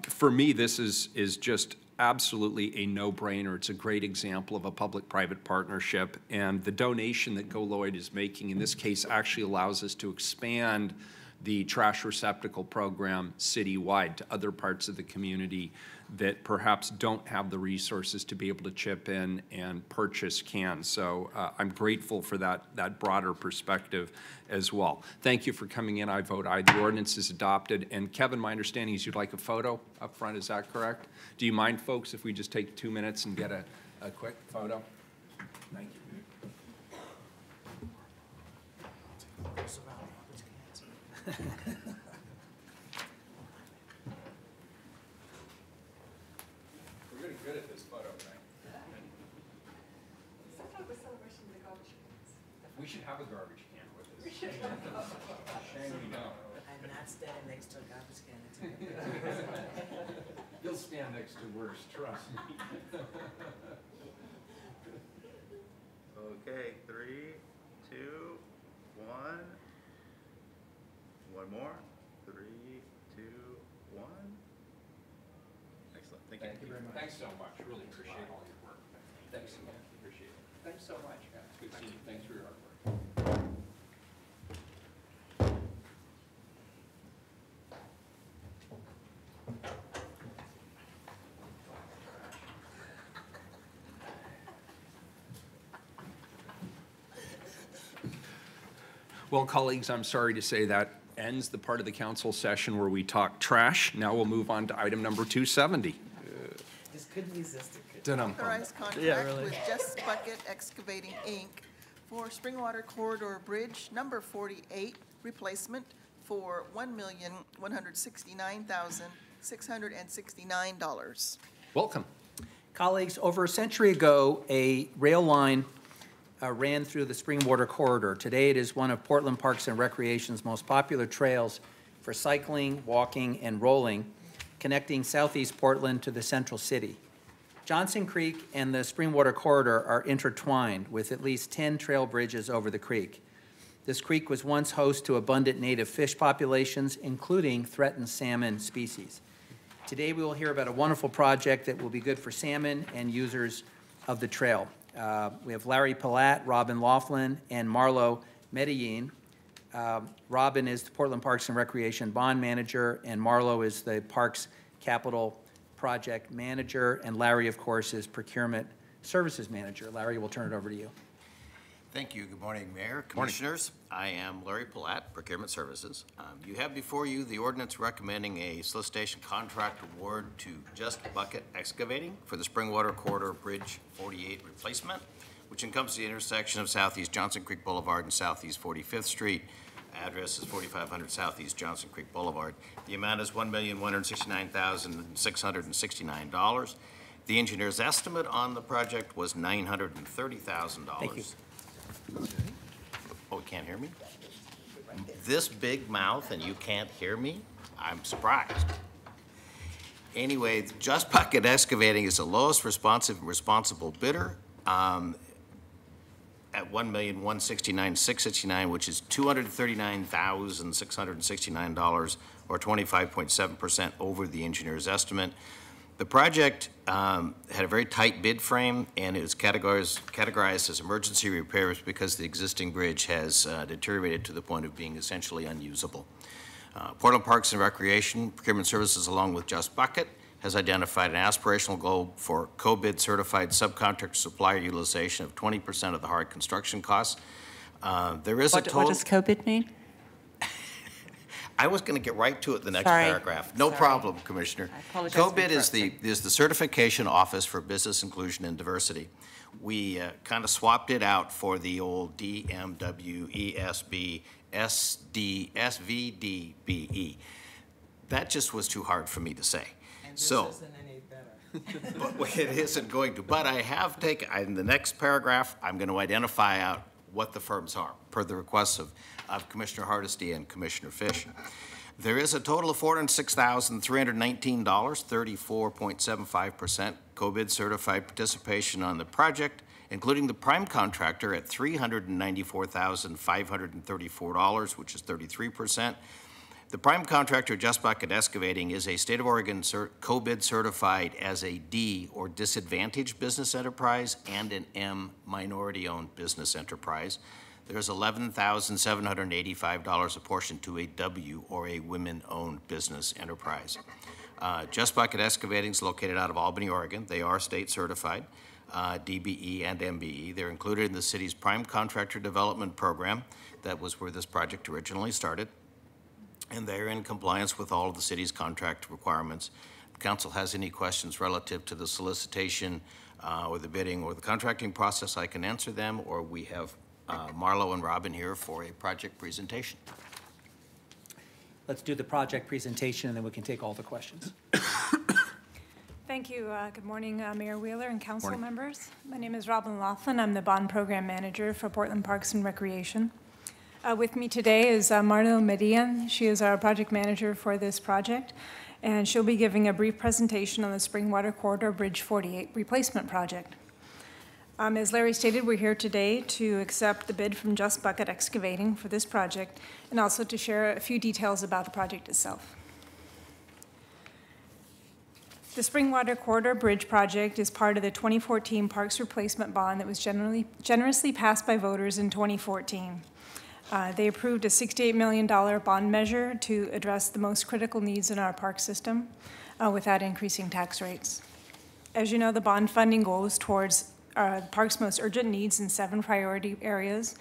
For me, this is just absolutely a no-brainer. It's a great example of a public-private partnership, and the donation that Go Lloyd is making in this case actually allows us to expand the trash receptacle program citywide to other parts of the community that perhaps don't have the resources to be able to chip in and purchase cans. So I'm grateful for that broader perspective as well. Thank you for coming in. I vote aye. The ordinance is adopted. And Kevin, my understanding is you'd like a photo up front. Is that correct? Do you mind, folks, if we just take 2 minutes and get a quick photo? Thank you. We're getting good at this photo thing. We should have a garbage can with us. Shame we don't. I'm not standing next to a garbage can. You'll stand next to worse, trust me. Okay, 3, 2, 1. One more. 3, 2, 1. Excellent. Thank you. Thank you very much. Thanks so much. Really appreciate all your work. Thanks again. Appreciate it. Thanks so much. Yeah, it's good seeing you. Thanks for your hard work. Well, colleagues, I'm sorry to say that ends the part of the council session where we talk trash. Now we'll move on to item number 270. Just couldn't resist it. Authorized contract with Just Bucket Excavating, Inc. for Springwater Corridor Bridge number 48 replacement for $1,169,669. Welcome. Colleagues, over a century ago, a rail line ran through the Springwater Corridor. Today, it is one of Portland Parks and Recreation's most popular trails for cycling, walking, and rolling, connecting southeast Portland to the central city. Johnson Creek and the Springwater Corridor are intertwined with at least 10 trail bridges over the creek. This creek was once host to abundant native fish populations, including threatened salmon species. Today, we will hear about a wonderful project that will be good for salmon and users of the trail. We have Larry Palat, Robin Laughlin, and Marlo Medellin. Robin is the Portland Parks and Recreation Bond Manager, and Marlo is the Parks Capital Project Manager, and Larry, of course, is Procurement Services Manager. Larry, we'll turn it over to you. Thank you. Good morning, Mayor, Commissioners. I am Larry Palat, Procurement Services. You have before you the ordinance recommending a solicitation contract award to Just Bucket Excavating for the Springwater Corridor Bridge 48 replacement, which encompasses the intersection of Southeast Johnson Creek Boulevard and Southeast 45th Street Address is 4500 Southeast Johnson Creek Boulevard. The amount is $1,169,669. The engineer's estimate on the project was $930,000. Thank you. Oh, you can't hear me? This big mouth and you can't hear me? I'm surprised. Anyway, Just Bucket Excavating is the lowest responsible bidder at $1,169,669, which is $239,669, or 25.7% over the engineer's estimate. The project had a very tight bid frame, and it was categorized as emergency repairs because the existing bridge has deteriorated to the point of being essentially unusable. Portland Parks and Recreation Procurement Services, along with Just Bucket, has identified an aspirational goal for co-bid certified subcontractor supplier utilization of 20% of the hard construction costs. There is a total. What does co-bid mean? I was going to get right to it in the next Sorry. paragraph. No problem, Commissioner. I apologize for Co-bid is the Certification Office for Business Inclusion and Diversity. We kind of swapped it out for the old DMWESB SVDBE. That just was too hard for me to say. And this so, isn't any better. but it isn't going to. But I have taken, in the next paragraph, I'm going to identify out what the firms are, per the requests of Commissioner Hardesty and Commissioner Fish. There is a total of $406,319, 34.75% co-bid certified participation on the project, including the prime contractor at $394,534, which is 33%. The prime contractor, Just Bucket Excavating, is a State of Oregon co-bid certified as a D, or disadvantaged business enterprise, and an M, minority-owned business enterprise. There's $11,785 apportioned to a W, or a women-owned business enterprise. Just Bucket Excavating is located out of Albany, Oregon. They are state certified, DBE and MBE. They're included in the city's prime contractor development program. That was where this project originally started. And they're in compliance with all of the city's contract requirements. If council has any questions relative to the solicitation or the bidding or the contracting process, I can answer them, or we have Marlo and Robin here for a project presentation. Let's do the project presentation, and then we can take all the questions. Thank you. Good morning, Mayor Wheeler and council members. My name is Robin Laughlin. I'm the Bond Program Manager for Portland Parks and Recreation. With me today is Marlo Median. She is our project manager for this project, and she'll be giving a brief presentation on the Springwater Corridor Bridge 48 replacement project. As Larry stated, we're here today to accept the bid from Just Bucket Excavating for this project, and also to share a few details about the project itself. The Springwater Corridor Bridge project is part of the 2014 Parks Replacement Bond that was generously passed by voters in 2014. They approved a $68 million bond measure to address the most critical needs in our park system without increasing tax rates. As you know, the bond funding goes towards the park's most urgent needs in 7 priority areas: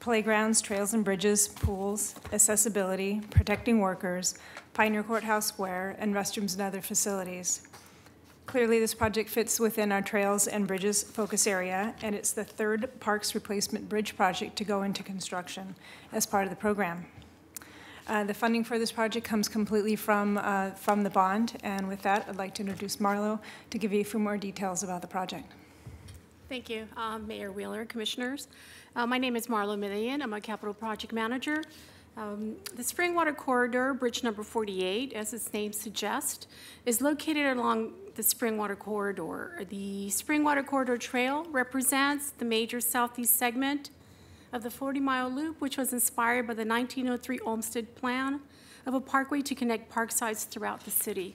playgrounds, trails and bridges, pools, accessibility, protecting workers, Pioneer Courthouse Square, and restrooms and other facilities. Clearly, this project fits within our trails and bridges focus area, and it's the 3rd Parks Replacement Bridge project to go into construction as part of the program. The funding for this project comes completely from the bond, and with that, I'd like to introduce Marlo to give you a few more details about the project. Thank you, Mayor Wheeler, Commissioners. My name is Marlo Millian. I'm a Capital Project Manager. The Springwater Corridor, Bridge number 48, as its name suggests, is located along the Springwater Corridor. The Springwater Corridor Trail represents the major southeast segment of the 40-mile loop, which was inspired by the 1903 Olmsted Plan of a parkway to connect park sites throughout the city.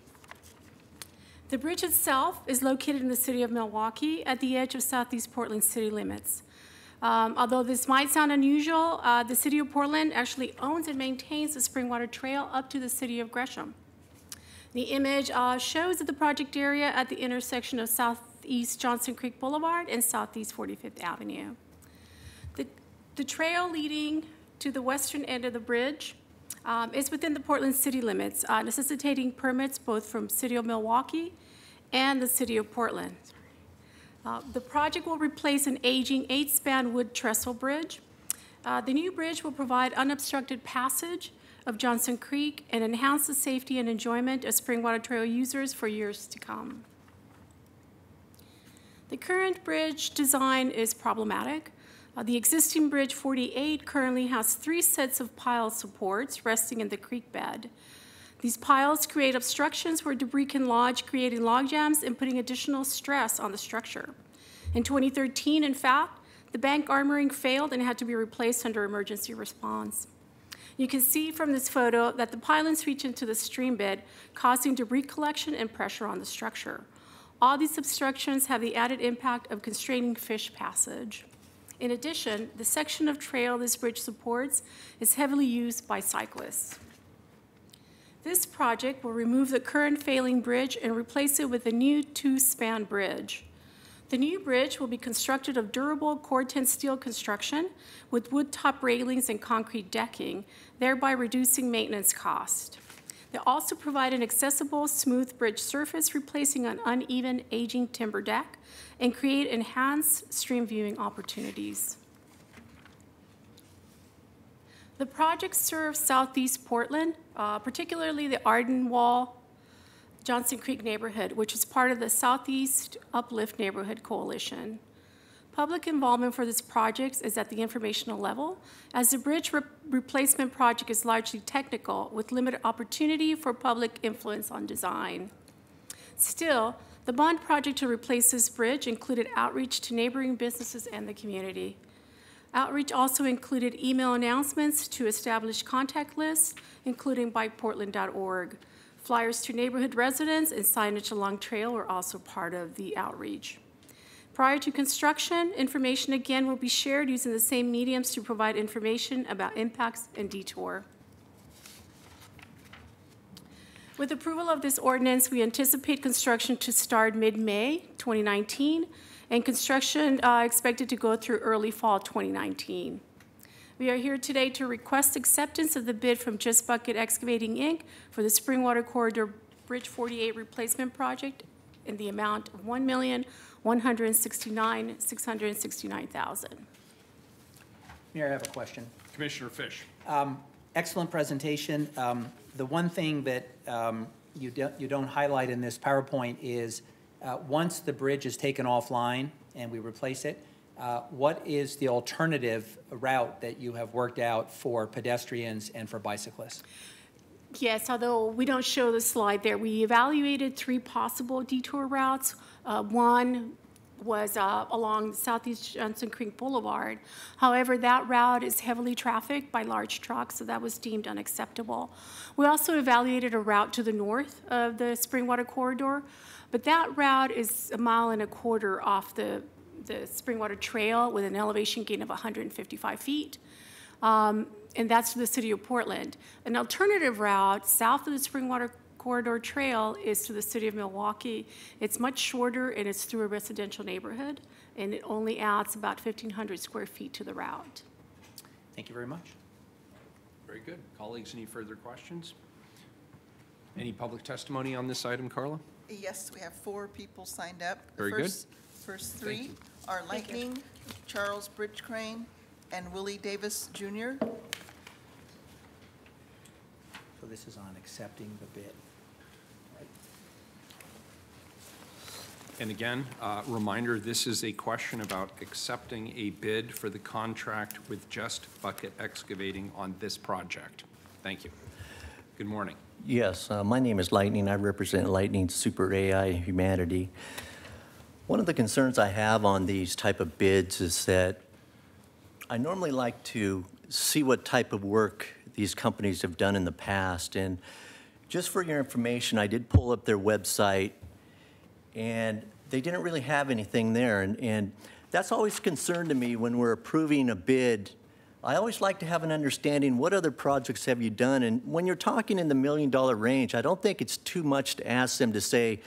The bridge itself is located in the city of Milwaukee at the edge of southeast Portland city limits. Although this might sound unusual, the city of Portland actually owns and maintains the Springwater Trail up to the city of Gresham. The image shows the project area at the intersection of Southeast Johnson Creek Boulevard and Southeast 45th Avenue. The trail leading to the western end of the bridge is within the Portland city limits, necessitating permits both from City of Milwaukee and the City of Portland. The project will replace an aging 8-span wood trestle bridge. The new bridge will provide unobstructed passage of Johnson Creek and enhance the safety and enjoyment of Springwater Trail users for years to come. The current bridge design is problematic. The existing Bridge 48 currently has 3 sets of pile supports resting in the creek bed. These piles create obstructions where debris can lodge, creating log jams and putting additional stress on the structure. In 2013, in fact, the bank armoring failed and had to be replaced under emergency response. You can see from this photo that the pilings reach into the stream bed, causing debris collection and pressure on the structure. All these obstructions have the added impact of constraining fish passage. In addition, the section of trail this bridge supports is heavily used by cyclists. This project will remove the current failing bridge and replace it with a new 2-span bridge. The new bridge will be constructed of durable core-10 steel construction with wood top railings and concrete decking, thereby reducing maintenance cost. They also provide an accessible, smooth bridge surface, replacing an uneven, aging timber deck, and create enhanced stream viewing opportunities. The project serves Southeast Portland, particularly the Ardenwall, Johnson Creek neighborhood, which is part of the Southeast Uplift Neighborhood Coalition. Public involvement for this project is at the informational level, as the bridge replacement project is largely technical with limited opportunity for public influence on design. Still, the bond project to replace this bridge included outreach to neighboring businesses and the community. Outreach also included email announcements to establish contact lists, including byportland.org. Flyers to neighborhood residents and signage along trail were also part of the outreach. Prior to construction, information again will be shared using the same mediums to provide information about impacts and detour. With approval of this ordinance, we anticipate construction to start mid-May 2019 and construction expected to go through early fall 2019. We are here today to request acceptance of the bid from Just Bucket Excavating, Inc. for the Springwater Corridor Bridge 48 replacement project in the amount of $1,169,669,000. Mayor, I have a question. Commissioner Fish. Excellent presentation. The one thing that you don't highlight in this PowerPoint is once the bridge is taken offline and we replace it, what is the alternative route that you have worked out for pedestrians and for bicyclists? Yes, although we don't show the slide there, we evaluated 3 possible detour routes. One was along Southeast Johnson Creek Boulevard. However, that route is heavily trafficked by large trucks, so that was deemed unacceptable. We also evaluated a route to the north of the Springwater Corridor, but that route is 1.25 miles off the Springwater Trail with an elevation gain of 155 feet. And that's to the city of Portland. An alternative route south of the Springwater Corridor Trail is to the city of Milwaukee. It's much shorter and it's through a residential neighborhood, and it only adds about 1,500 square feet to the route. Thank you very much. Very good. Colleagues, any further questions? Any public testimony on this item, Carla? Yes, we have 4 people signed up. Very good. First 3 are Lightning, Charles Bridge Crane, and Willie Davis Jr. So this is on accepting the bid. And again, reminder, this is a question about accepting a bid for the contract with Just Bucket Excavating on this project. Thank you. Good morning. Yes, my name is Lightning. I represent Lightning Super AI Humanity. One of the concerns I have on these type of bids is that I normally like to see what type of work these companies have done in the past. And just for your information, I did pull up their website, and they didn't really have anything there. And that's always a concern to me when we're approving a bid. I always like to have an understanding, what other projects have you done? And when you're talking in the $1 million range, I don't think it's too much to ask them to say,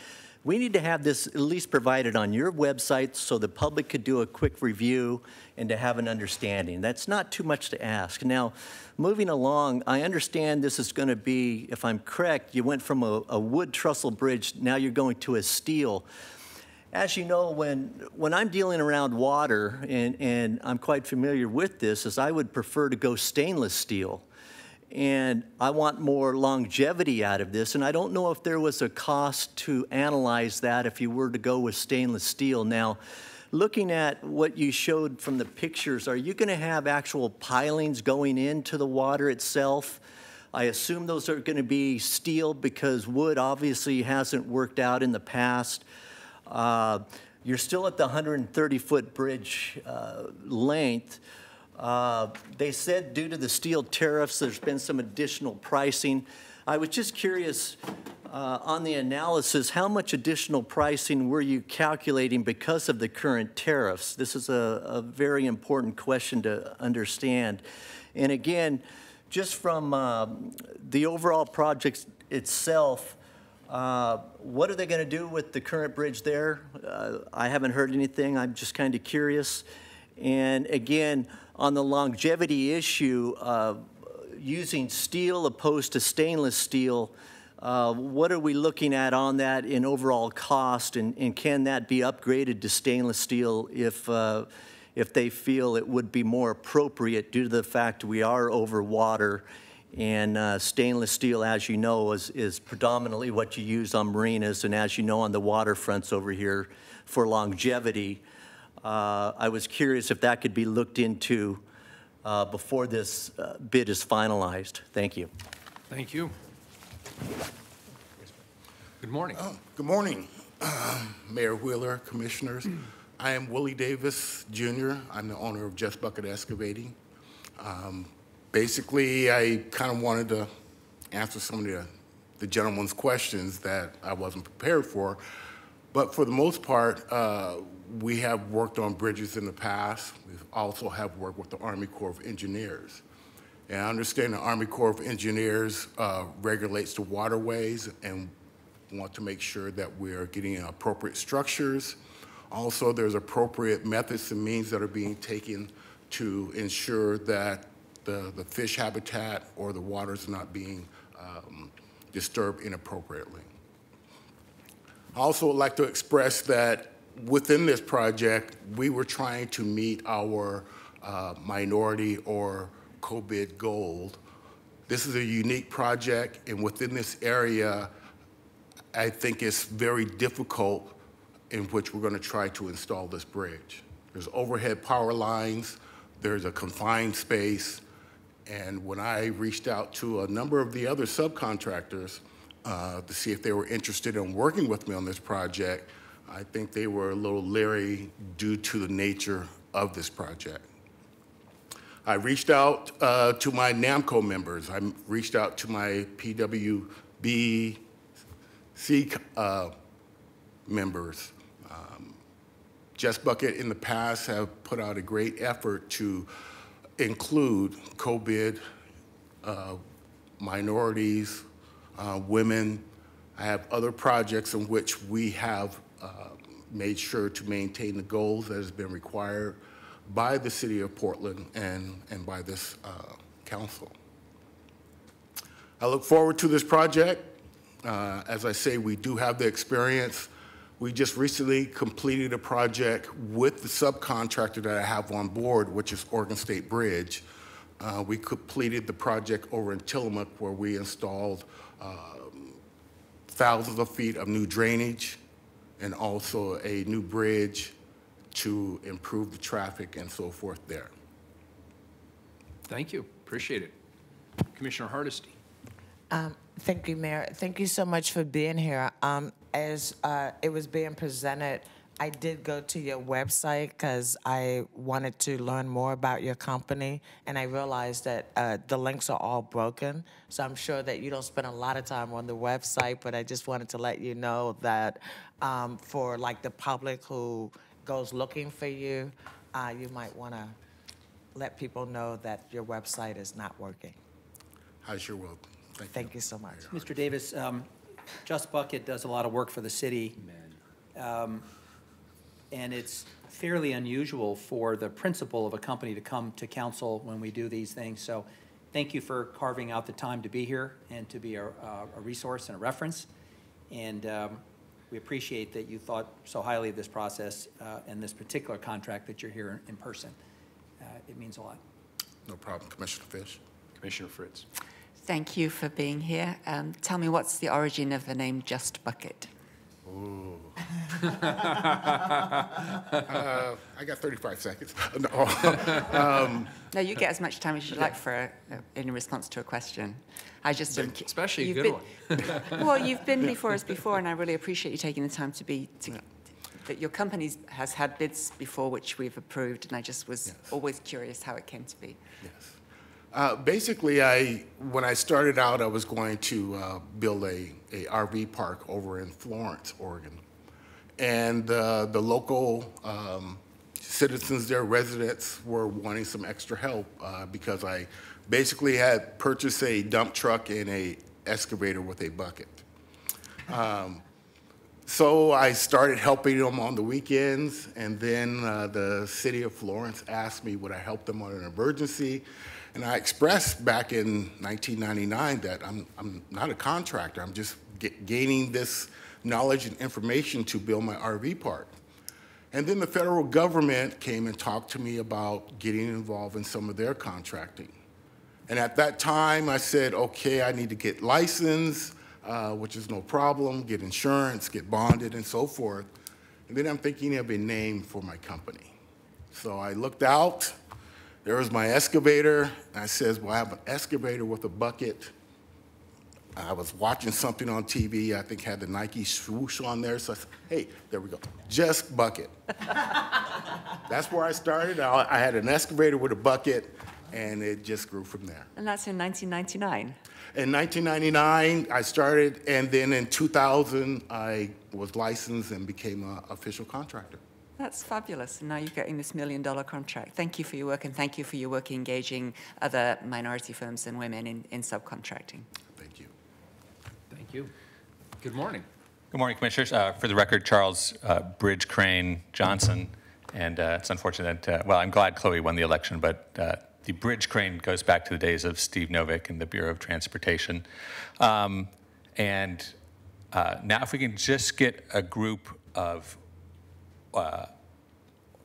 we need to have this at least provided on your website so the public could do a quick review and to have an understanding. That's not too much to ask. Now, moving along, I understand this is going to be, if I'm correct, you went from a wood trestle bridge, now you're going to a steel. as you know, when I'm dealing around water, and I'm quite familiar with this, is I would prefer to go stainless steel. And I want more longevity out of this, and I don't know if there was a cost to analyze that if you were to go with stainless steel. Now, looking at what you showed from the pictures, are you going to have actual pilings going into the water itself? I assume those are going to be steel because wood obviously hasn't worked out in the past. You're still at the 130-foot bridge length. They said due to the steel tariffs, there's been some additional pricing. I was just curious on the analysis, how much additional pricing were you calculating because of the current tariffs? This is a very important question to understand. And again, just from the overall project itself, what are they going to do with the current bridge there? I haven't heard anything. I'm just kind of curious. And again, on the longevity issue of using steel opposed to stainless steel, what are we looking at on that in overall cost, and can that be upgraded to stainless steel if they feel it would be more appropriate due to the fact we are over water, and stainless steel, as you know, is predominantly what you use on marinas, and as you know, on the waterfronts over here for longevity. I was curious if that could be looked into before this bid is finalized. Thank you. Thank you. Good morning. Good morning, Mayor Wheeler, Commissioners. I am Willie Davis, Jr. I'm the owner of Just Bucket Excavating. Basically, I kind of wanted to answer some of the gentleman's questions that I wasn't prepared for. But for the most part, we have worked on bridges in the past. We also have worked with the Army Corps of Engineers. And I understand the Army Corps of Engineers regulates the waterways and want to make sure that we're getting appropriate structures. Also, there's appropriate methods and means that are being taken to ensure that the fish habitat or the waters are not being disturbed inappropriately. I also would like to express that within this project, we were trying to meet our minority or co-bid goal. This is a unique project, and within this area, I think it's very difficult in which we're going to try to install this bridge. There's overhead power lines, there's a confined space, and when I reached out to a number of the other subcontractors to see if they were interested in working with me on this project, I think they were a little leery due to the nature of this project. I reached out to my NAMCO members. I reached out to my PWBC members. Just Bucket in the past have put out a great effort to include co-bid, minorities, women. I have other projects in which we have made sure to maintain the goals that has been required by the City of Portland and by this council. I look forward to this project. As I say, we do have the experience. We just recently completed a project with the subcontractor that I have on board, which is Oregon State Bridge. We completed the project over in Tillamook where we installed thousands of feet of new drainage and also a new bridge to improve the traffic and so forth there. Thank you. Appreciate it. Commissioner Hardesty. Thank you, Mayor. Thank you so much for being here. As it was being presented, I did go to your website because I wanted to learn more about your company, and I realized that the links are all broken. So I'm sure that you don't spend a lot of time on the website, but I just wanted to let you know that for like the public who goes looking for you, you might want to let people know that your website is not working. I sure will. Thank you so much. Mr. Davis, Just Bucket does a lot of work for the city. And it's fairly unusual for the principal of a company to come to council when we do these things. So thank you for carving out the time to be here and to be a resource and a reference. And we appreciate that you thought so highly of this process and this particular contract that you're here in person. It means a lot. No problem, Commissioner Fish. Commissioner Fritz. Thank you for being here. Tell me, what's the origin of the name Just Bucket? Ooh. I got 35 seconds. No. No, you get as much time as you like for in response to a question. I just especially a good one. Well, you've been before us before, and I really appreciate you taking the time that your company has had bids before which we've approved, and I just was always curious how it came to be. Yes. Basically, when I started out, I was going to build a RV park over in Florence, Oregon. And the local citizens there, residents, were wanting some extra help because I basically had purchased a dump truck and a excavator with a bucket. So I started helping them on the weekends, and then the city of Florence asked me would I help them on an emergency. And I expressed back in 1999 that I'm not a contractor. I'm just gaining this knowledge and information to build my RV park. And then the federal government came and talked to me about getting involved in some of their contracting. And at that time, I said, okay, I need to get licensed, which is no problem, get insurance, get bonded, and so forth. And then I'm thinking of a name for my company. So I looked out. There was my excavator. And I says, well, I have an excavator with a bucket. I was watching something on TV, I think had the Nike swoosh on there. So I said, hey, there we go, Just Bucket. That's where I started. I had an excavator with a bucket, and it just grew from there. And that's in 1999? In 1999, I started, and then in 2000, I was licensed and became an official contractor. That's fabulous. And now you're getting this $1 million contract. Thank you for your work, and thank you for your work engaging other minority firms and women in subcontracting. Thank you. Thank you. Good morning. Good morning, Commissioners. For the record, Charles Bridge Crane Johnson, and it's unfortunate that, well, I'm glad Chloe won the election, but the Bridge Crane goes back to the days of Steve Novick and the Bureau of Transportation. Now if we can just get a group of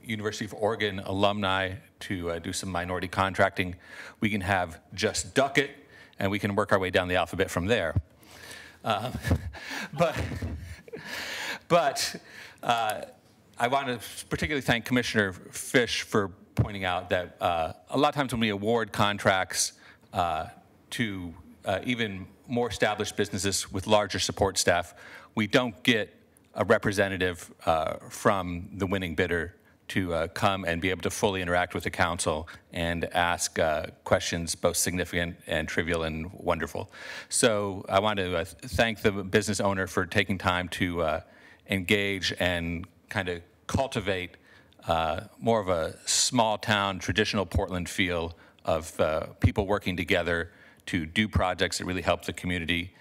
University of Oregon alumni to do some minority contracting, we can have Just Ducket, and we can work our way down the alphabet from there. I want to particularly thank Commissioner Fish for pointing out that a lot of times when we award contracts to even more established businesses with larger support staff, we don't get a representative from the winning bidder to come and be able to fully interact with the council and ask questions both significant and trivial and wonderful. So I want to thank the business owner for taking time to engage and kind of cultivate more of a small town, traditional Portland feel of people working together to do projects that really help the community.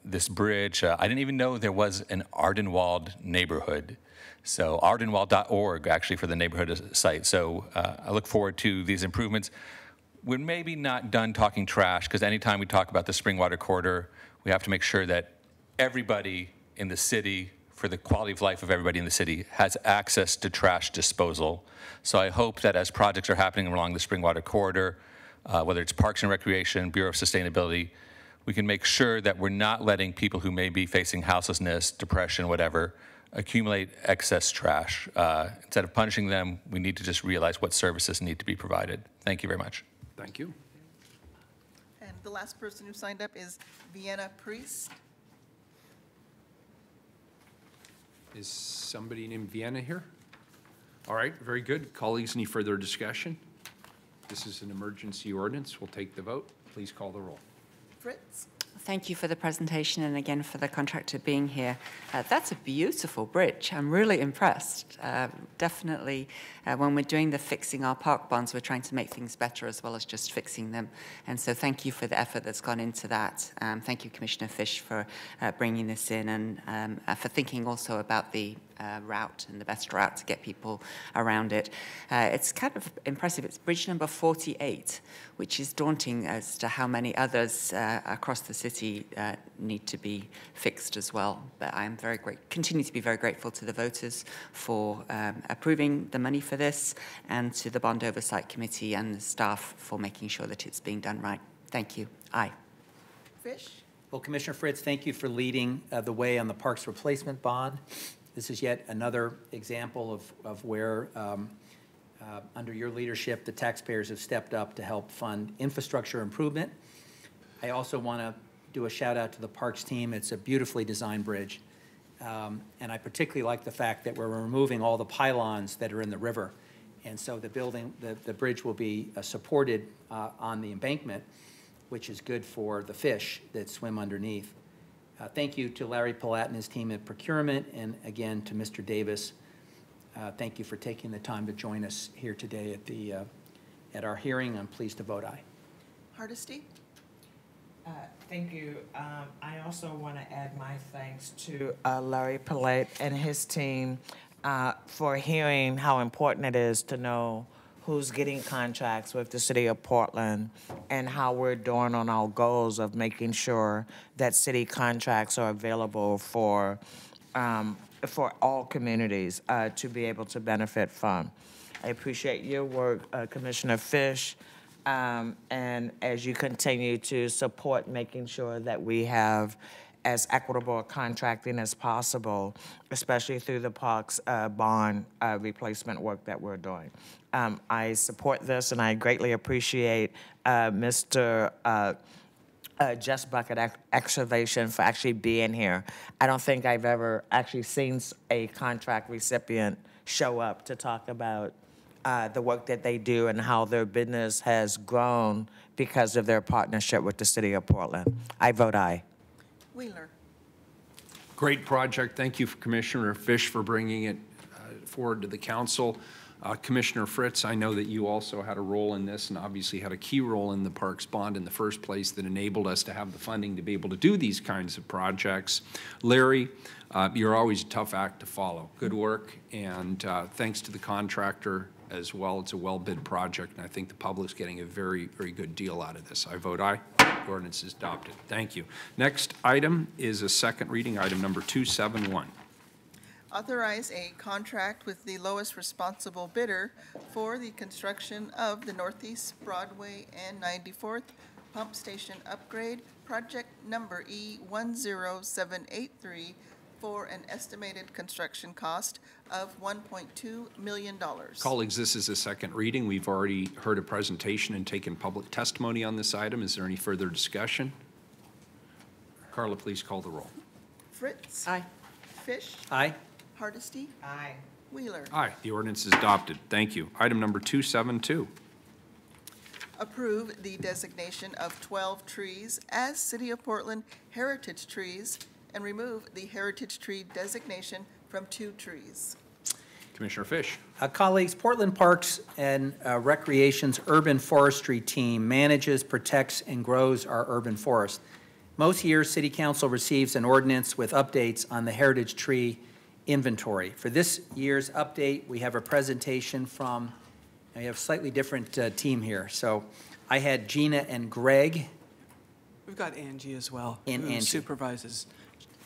This bridge, I didn't even know there was an Ardenwald neighborhood. So ardenwald.org actually for the neighborhood site. So I look forward to these improvements. We're maybe not done talking trash, because anytime we talk about the Springwater Corridor, we have to make sure that everybody in the city, for the quality of life of everybody in the city, has access to trash disposal. So I hope that as projects are happening along the Springwater Corridor, whether it's Parks and Recreation, Bureau of Sustainability, we can make sure that we're not letting people who may be facing houselessness, depression, whatever, accumulate excess trash. Instead of punishing them, we need to just realize what services need to be provided. Thank you very much. Thank you. And the last person who signed up is Vienna Priest. Is somebody named Vienna here? All right, very good. Colleagues, any further discussion? This is an emergency ordinance. We'll take the vote. Please call the roll. Fritz? Thank you for the presentation and again for the contractor being here. That's a beautiful bridge. I'm really impressed. Definitely, when we're doing the fixing our park bonds, we're trying to make things better as well as just fixing them. And so thank you for the effort that's gone into that. Thank you, Commissioner Fish, for bringing this in and for thinking also about the route and the best route to get people around it. It's kind of impressive. It's bridge number 48, which is daunting as to how many others across the city need to be fixed as well. But I'm continue to be very grateful to the voters for approving the money for this, and to the Bond Oversight Committee and the staff for making sure that it's being done right. Thank you. Aye. Fish? Well, Commissioner Fritz, thank you for leading the way on the Parks Replacement Bond. This is yet another example of where, under your leadership, the taxpayers have stepped up to help fund infrastructure improvement. I also want to do a shout out to the Parks team. It's a beautifully designed bridge. And I particularly like the fact that we're removing all the pylons that are in the river. And so the bridge will be supported on the embankment, which is good for the fish that swim underneath. Thank you to Larry Palat and his team at procurement, and again to Mr. Davis. Thank you for taking the time to join us here today at our hearing. I'm pleased to vote aye. Hardesty? Thank you. I also want to add my thanks to Larry Palat and his team for hearing how important it is to know who's getting contracts with the city of Portland and how we're doing on our goals of making sure that city contracts are available for all communities to be able to benefit from. I appreciate your work, Commissioner Fish, and as you continue to support making sure that we have as equitable a contracting as possible, especially through the parks bond replacement work that we're doing. I support this, and I greatly appreciate Mr. Just Bucket Excavation for actually being here. I don't think I've ever actually seen a contract recipient show up to talk about the work that they do and how their business has grown because of their partnership with the city of Portland. I vote aye. Wheeler? Great project. Thank you, Commissioner Fish, for bringing it forward to the council. Commissioner Fritz, I know that you also had a role in this and obviously had a key role in the Parks Bond in the first place that enabled us to have the funding to be able to do these kinds of projects. Larry, you're always a tough act to follow. Good work, and thanks to the contractor as well. It's a well-bid project, and I think the public's getting a very, very good deal out of this. I vote aye. The ordinance is adopted. Thank you. Next item is a second reading, item number 271. Authorize a contract with the lowest responsible bidder for the construction of the Northeast Broadway and 94th Pump Station Upgrade, project number E10783, for an estimated construction cost of $1.2 million. Colleagues, this is a second reading. We've already heard a presentation and taken public testimony on this item. Is there any further discussion? Carla, please call the roll. Fritz? Aye. Fish? Aye. Hardesty? Aye. Wheeler? Aye. The ordinance is adopted. Thank you. Item number 272. Approve the designation of 12 trees as City of Portland heritage trees and remove the heritage tree designation from 2 trees. Commissioner Fish. Colleagues, Portland Parks and Recreation's urban forestry team manages, protects, and grows our urban forest. Most years, City Council receives an ordinance with updates on the heritage tree inventory. For this year's update, we have a presentation from, we have a slightly different team here. So I had Gina and Greg. We've got Angie as well, And who Angie. supervises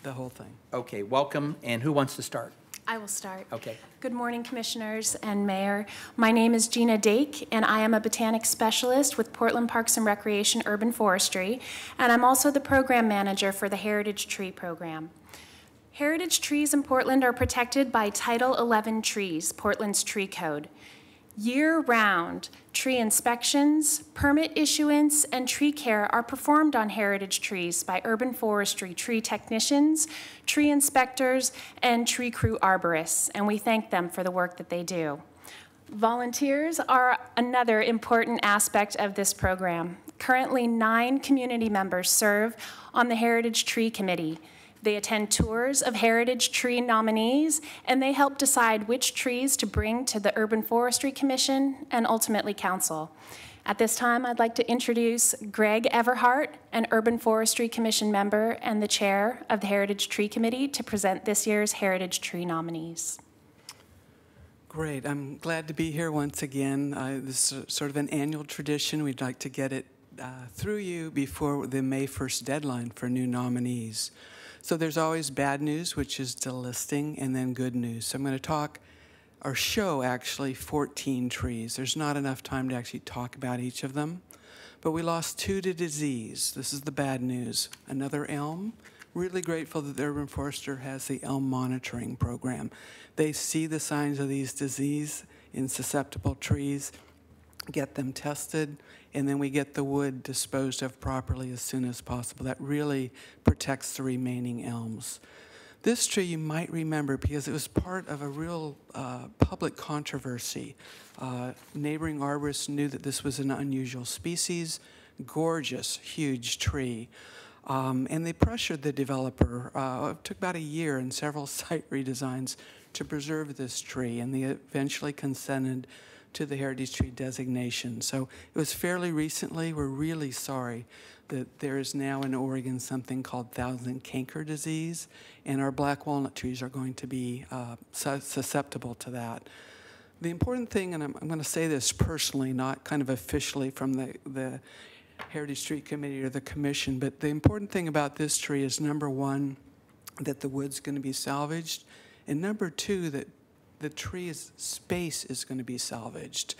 the whole thing. Okay, welcome. And who wants to start? I will start. Okay. Good morning, Commissioners and Mayor. My name is Gina Dake, and I am a botanic specialist with Portland Parks and Recreation Urban Forestry, and I'm also the program manager for the Heritage Tree Program. Heritage trees in Portland are protected by Title 11 trees, Portland's tree code. Year-round, tree inspections, permit issuance, and tree care are performed on heritage trees by urban forestry tree technicians, tree inspectors, and tree crew arborists, and we thank them for the work that they do. Volunteers are another important aspect of this program. Currently, 9 community members serve on the Heritage Tree Committee. They attend tours of heritage tree nominees, and they help decide which trees to bring to the Urban Forestry Commission and ultimately council. At this time, I'd like to introduce Greg Everhart, an Urban Forestry Commission member and the chair of the Heritage Tree Committee, to present this year's Heritage Tree nominees. Great. I'm glad to be here once again. This is sort of an annual tradition. We'd like to get it through you before the May 1st deadline for new nominees. So there's always bad news, which is delisting, and then good news. So I'm going to show actually 14 trees. There's not enough time to actually talk about each of them, but we lost 2 to disease. This is the bad news. Another elm. Really grateful that the Urban Forester has the elm monitoring program. They see the signs of these disease in susceptible trees, get them tested, and then we get the wood disposed of properly as soon as possible. That really protects the remaining elms. This tree you might remember because it was part of a real public controversy. Neighboring arborists knew that this was an unusual species, gorgeous, huge tree. And they pressured the developer. It took about a year and several site redesigns to preserve this tree, and they eventually consented to the Heritage Tree designation. So it was fairly recently. We're really sorry that there is now in Oregon something called thousand canker disease, and our black walnut trees are going to be susceptible to that. The important thing, and I'm going to say this personally, not kind of officially from the Heritage Tree Committee or the Commission, but the important thing about this tree is, number one, that the wood's going to be salvaged, and number two, that the tree's space is going to be salvaged.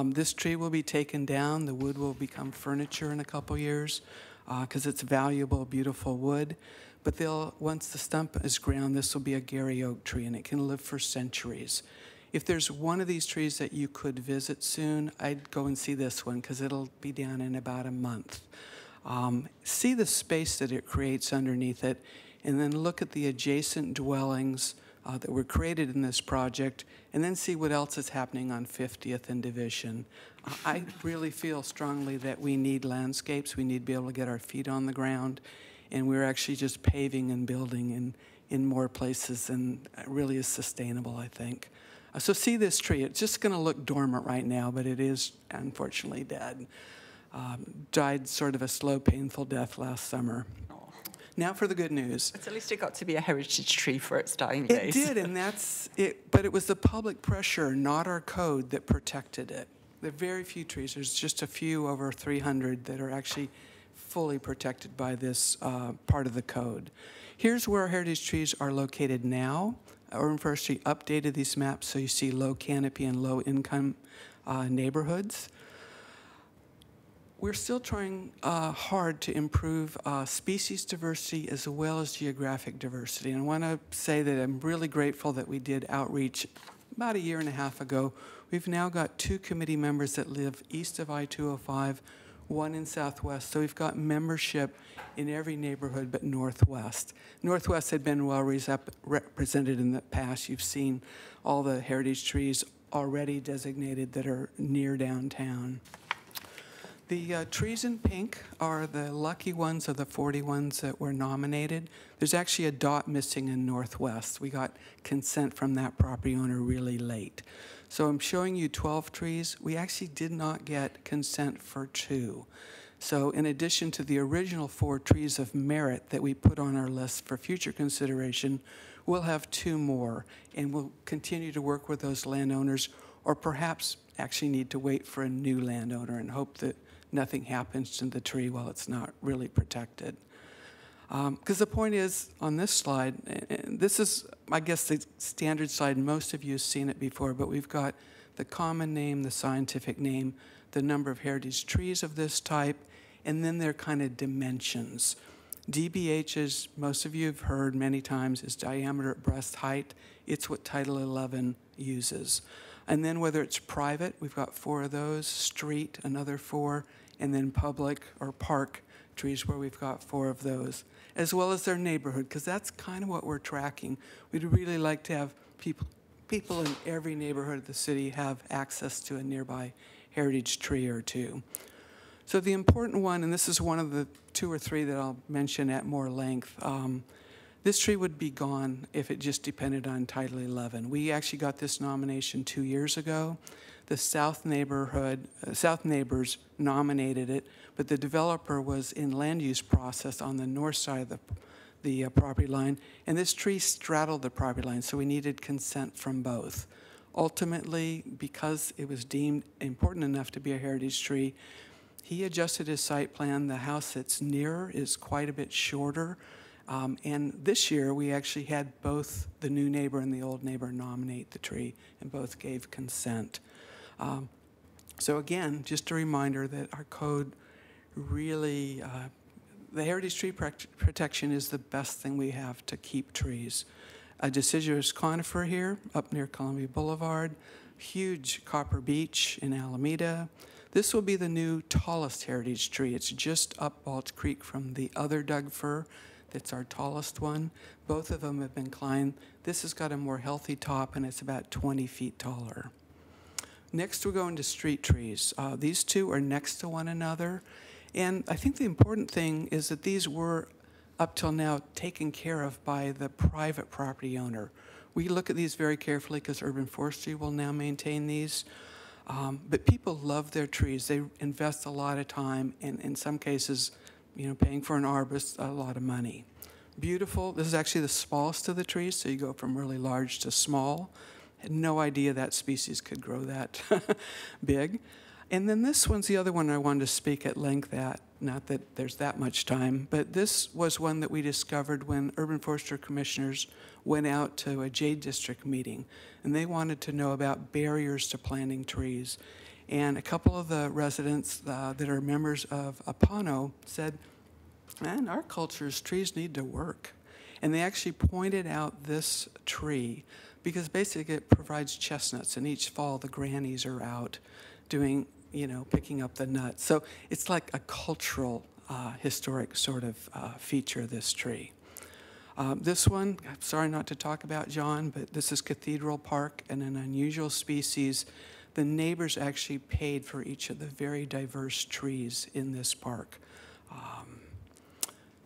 This tree will be taken down. The wood will become furniture in a couple years because it's valuable, beautiful wood. But once the stump is ground, this will be a Gary oak tree, and it can live for centuries. If there's one of these trees that you could visit soon, I'd go and see this one because it'll be down in about a month. See the space that it creates underneath it, and then look at the adjacent dwellings that were created in this project, and then see what else is happening on 50th and Division. I really feel strongly that we need landscapes. We need to be able to get our feet on the ground, and we're actually just paving and building in more places, and it really is sustainable, I think. So see this tree. It's just going to look dormant right now, but it is unfortunately dead. Died sort of a slow, painful death last summer. Now for the good news. But at least it got to be a heritage tree for its dying days. It did, and that's it. But it was the public pressure, not our code, that protected it. There are very few trees. There's just a few, over 300, that are actually fully protected by this part of the code. Here's where our heritage trees are located now. Urban Forestry updated these maps so you see low canopy and low income neighborhoods. We're still trying hard to improve species diversity as well as geographic diversity. And I want to say that I'm really grateful that we did outreach about a year and a half ago. We've now got 2 committee members that live east of I-205, 1 in Southwest. So we've got membership in every neighborhood but Northwest. Northwest had been well represented in the past. You've seen all the heritage trees already designated that are near downtown. The trees in pink are the lucky ones of the 40 ones that were nominated. There's actually a dot missing in Northwest. We got consent from that property owner really late. So I'm showing you 12 trees. We actually did not get consent for 2. So in addition to the original 4 trees of merit that we put on our list for future consideration, we'll have 2 more, and we'll continue to work with those landowners, or perhaps actually need to wait for a new landowner and hope that nothing happens to the tree while it's not really protected. Because the point is, on this slide, and this is, I guess, the standard slide. Most of you have seen it before, but we've got the common name, the scientific name, the number of heritage trees of this type, and then their kind of dimensions. DBH, as most of you have heard many times, is diameter at breast height. It's what Title 11 uses. And then whether it's private, we've got 4 of those, street, another 4, and then public or park trees where we've got 4 of those, as well as their neighborhood, because that's kind of what we're tracking. We'd really like to have people in every neighborhood of the city have access to a nearby heritage tree or 2. So the important one, and this is one of the 2 or 3 that I'll mention at more length, This tree would be gone if it just depended on Title 11. We actually got this nomination 2 years ago. The South Neighbors nominated it, but the developer was in land use process on the north side of the property line, and this tree straddled the property line, so we needed consent from both. Ultimately, because it was deemed important enough to be a heritage tree, he adjusted his site plan. The house that's near is quite a bit shorter. And this year, we actually had both the new neighbor and the old neighbor nominate the tree, and both gave consent. So again, just a reminder that our code really, the heritage tree protection is the best thing we have to keep trees. A deciduous conifer here, up near Columbia Boulevard, huge copper beech in Alameda. This will be the new tallest heritage tree. It's just up Balch Creek from the other Doug fir. That's our tallest one. Both of them have been climbed. This has got a more healthy top, and it's about 20 feet taller. Next, we're going to street trees. These two are next to one another. And I think the important thing is that these were, up till now, taken care of by the private property owner. We look at these very carefully because Urban Forestry will now maintain these. But people love their trees. They invest a lot of time, and in some cases, paying for an arborist, a lot of money. Beautiful. This is actually the smallest of the trees, so you go from really large to small. Had no idea that species could grow that big. And then this one's the other one I wanted to speak at length at. Not that there's that much time, but this was one that we discovered when Urban Forestry Commissioners went out to a Jade District meeting, and they wanted to know about barriers to planting trees. And a couple of the residents that are members of Apano said, man, our culture's trees need to work. And they actually pointed out this tree because basically it provides chestnuts, and each fall the grannies are out doing, picking up the nuts. So it's like a cultural, historic sort of feature of this tree. This one, I'm sorry not to talk about, John, but this is Cathedral Park, and an unusual species. The neighbors actually paid for each of the very diverse trees in this park.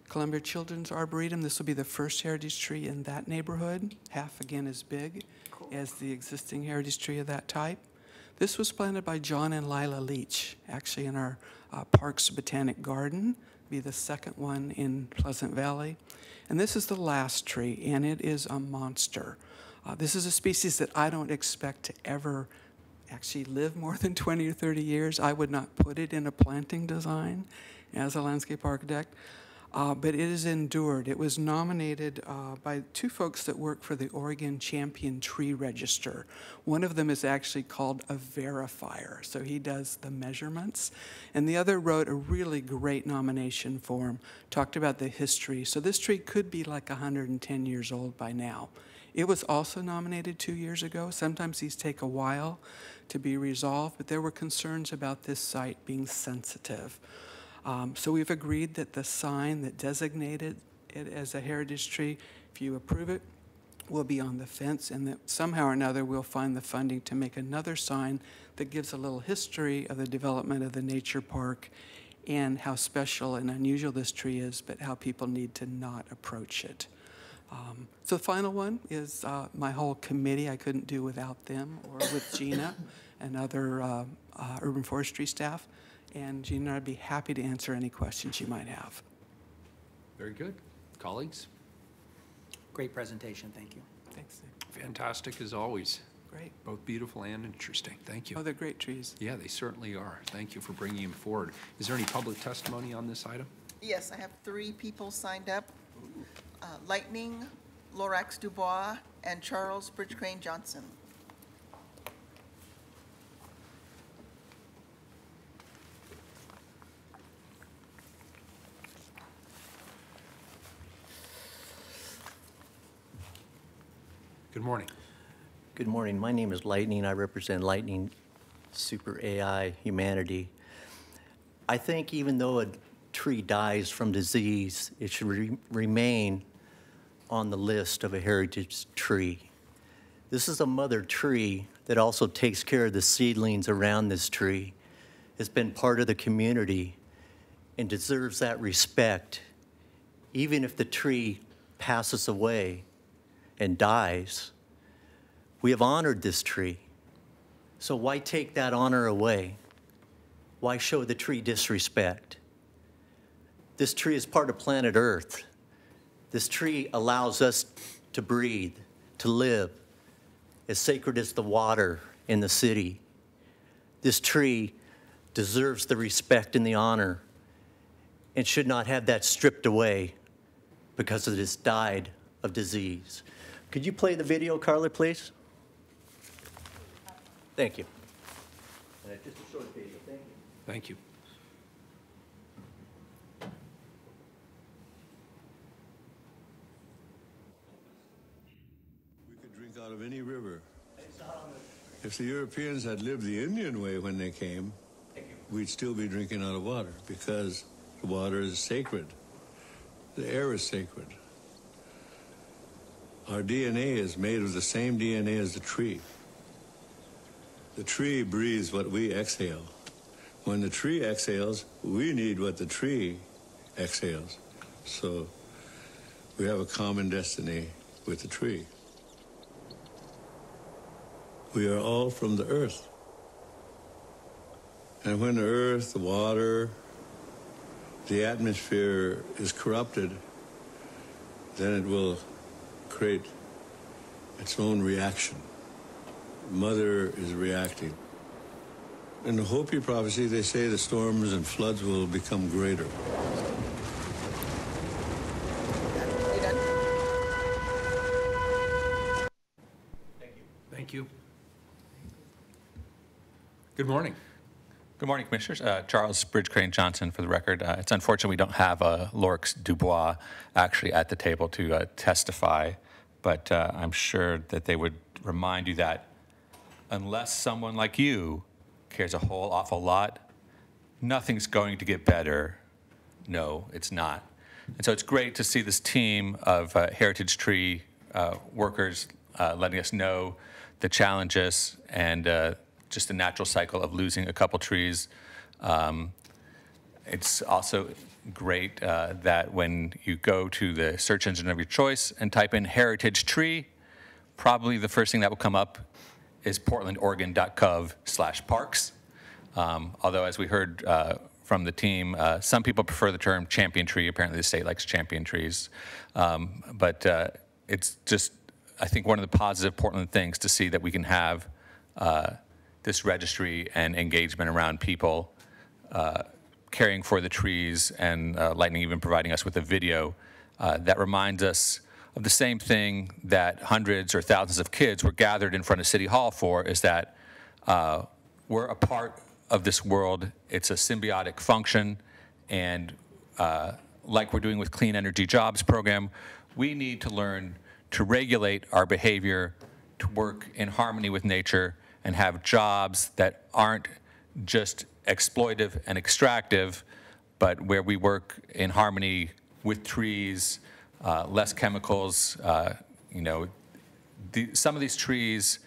Columbia Children's Arboretum, this will be the first heritage tree in that neighborhood, half again as big as the existing heritage tree of that type. This was planted by John and Lila Leach, actually in our Parks Botanic Garden, be the second one in Pleasant Valley. And this is the last tree, and it is a monster. This is a species that I don't expect to ever actually live more than 20 or 30 years. I would not put it in a planting design as a landscape architect. But it has endured. It was nominated by two folks that work for the Oregon Champion Tree Register. One of them is actually called a verifier, so he does the measurements. And the other wrote a really great nomination form, talked about the history. So this tree could be like 110 years old by now. It was also nominated 2 years ago. Sometimes these take a while to be resolved, but there were concerns about this site being sensitive. So we've agreed that the sign that designated it as a heritage tree, if you approve it, will be on the fence, and that somehow or another we'll find the funding to make another sign that gives a little history of the development of the nature park and how special and unusual this tree is, but how people need to not approach it. So the final one is my whole committee. I couldn't do without them or with Gina and other urban forestry staff. And Gina and I'd be happy to answer any questions you might have. Very good. Colleagues? Great presentation, thank you. Thanks. Fantastic as always. Great. Both beautiful and interesting. Thank you. Oh, they're great trees. Yeah, they certainly are. Thank you for bringing them forward. Is there any public testimony on this item? Yes, I have 3 people signed up. Lightning, Lorax Dubois, and Charles Bridge Crane Johnson. Good morning. Good morning. My name is Lightning. I represent Lightning Super AI Humanity. I think even though a tree dies from disease, it should remain on the list of a heritage tree. This is a mother tree that also takes care of the seedlings around this tree. It's been part of the community and deserves that respect, even if the tree passes away and dies, we have honored this tree. So why take that honor away? Why show the tree disrespect? This tree is part of planet Earth. This tree allows us to breathe, to live, as sacred as the water in the city. This tree deserves the respect and the honor and should not have that stripped away because it has died of disease. Could you play the video, Carla, please? Thank you. Just a short video, thank you. Thank you. We could drink out of any river. If the Europeans had lived the Indian way when they came, we'd still be drinking out of water because the water is sacred. The air is sacred. Our DNA is made of the same DNA as the tree. The tree breathes what we exhale. When the tree exhales, we need what the tree exhales. So we have a common destiny with the tree. We are all from the earth. And when the earth, the water, the atmosphere is corrupted, then it will create its own reaction. Mother is reacting. In the Hopi prophecy, they say the storms and floods will become greater. Thank you. Good morning. Good morning, Commissioners. Charles Bridge Crane Johnson for the record. It's unfortunate we don't have Lorix Dubois actually at the table to testify, but I'm sure that they would remind you that unless someone like you cares a whole awful lot, nothing's going to get better. No, it's not. And so it's great to see this team of Heritage Tree workers letting us know the challenges and just the natural cycle of losing a couple trees. It's also great that when you go to the search engine of your choice and type in heritage tree, probably the first thing that will come up is portlandoregon.gov/parks. Although, as we heard from the team, some people prefer the term champion tree. Apparently the state likes champion trees. But it's just, I think, one of the positive Portland things to see that we can have this registry and engagement around people caring for the trees, and Lightning even providing us with a video that reminds us of the same thing that hundreds or thousands of kids were gathered in front of City Hall for, is that we're a part of this world. It's a symbiotic function, and like we're doing with Clean Energy Jobs program, we need to learn to regulate our behavior, to work in harmony with nature, and have jobs that aren't just exploitive and extractive, but where we work in harmony with trees, less chemicals. Some of these trees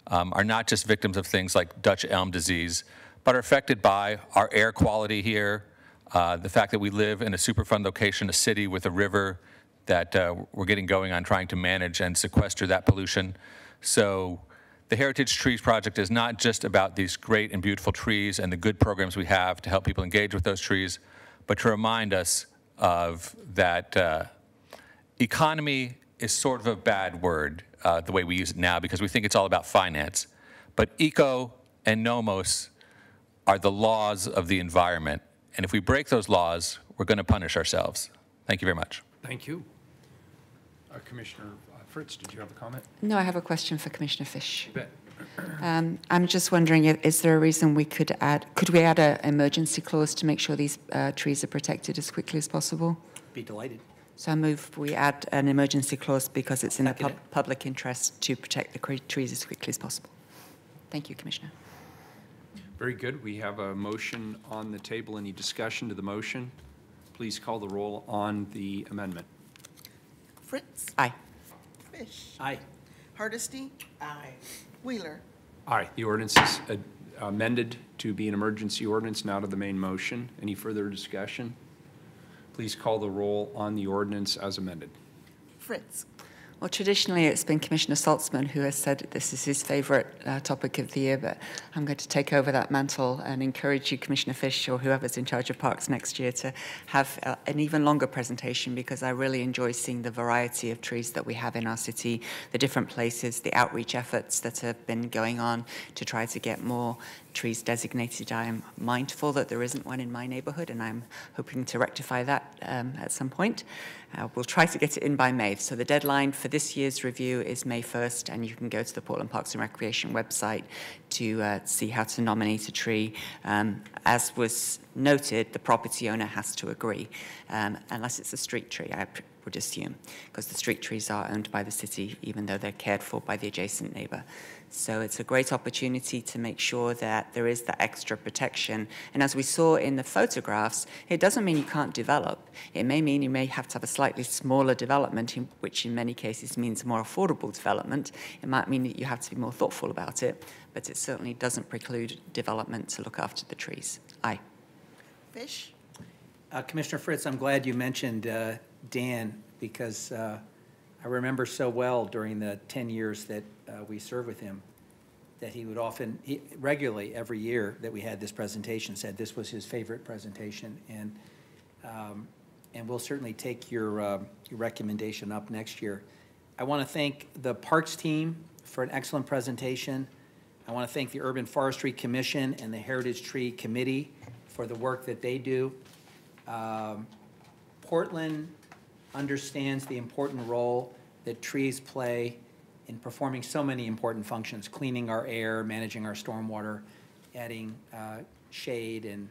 are not just victims of things like Dutch elm disease, but are affected by our air quality here, the fact that we live in a Superfund location, a city with a river that we're getting going on trying to manage and sequester that pollution. So the Heritage Trees Project is not just about these great and beautiful trees and the good programs we have to help people engage with those trees, but to remind us of that economy is sort of a bad word the way we use it now, because we think it's all about finance. But eco and nomos are the laws of the environment. And if we break those laws, we're going to punish ourselves. Thank you very much. Thank you. Commissioner Fritz, did you have a comment? No, I have a question for Commissioner Fish. You bet. I'm just wondering, is there a reason we could we add an emergency clause to make sure these trees are protected as quickly as possible? Be delighted. So I move we add an emergency clause because it's in the public interest to protect the trees as quickly as possible. Thank you, Commissioner. Very good. We have a motion on the table. Any discussion to the motion? Please call the roll on the amendment. Fritz? Aye. Fish? Aye. Hardesty? Aye. Wheeler? Aye. The ordinance is amended to be an emergency ordinance, now to the main motion. Any further discussion? Please call the roll on the ordinance as amended. Fritz. Well, traditionally, it's been Commissioner Saltzman who has said this is his favorite topic of the year, but I'm going to take over that mantle and encourage you, Commissioner Fish, or whoever's in charge of parks next year, to have an even longer presentation, because I really enjoy seeing the variety of trees that we have in our city, the different places, the outreach efforts that have been going on to try to get more trees designated. I am mindful that there isn't one in my neighborhood, and I'm hoping to rectify that at some point. We'll try to get it in by May. So the deadline for this year's review is May 1st, and you can go to the Portland Parks and Recreation website to see how to nominate a tree. As was noted, the property owner has to agree, unless it's a street tree, I would assume, because the street trees are owned by the city, even though they're cared for by the adjacent neighbor. So it's a great opportunity to make sure that there is that extra protection. And as we saw in the photographs, it doesn't mean you can't develop. It may mean you may have to have a slightly smaller development, which in many cases means more affordable development. It might mean that you have to be more thoughtful about it, but it certainly doesn't preclude development to look after the trees. Aye. Fish? Commissioner Fritz, I'm glad you mentioned Dan, because I remember so well during the 10 years that we served with him that he would often, regularly every year that we had this presentation, said this was his favorite presentation. And we'll certainly take your recommendation up next year. I want to thank the Parks team for an excellent presentation. I want to thank the Urban Forestry Commission and the Heritage Tree Committee for the work that they do. Portland understands the important role that trees play in performing so many important functions, cleaning our air, managing our stormwater, adding shade and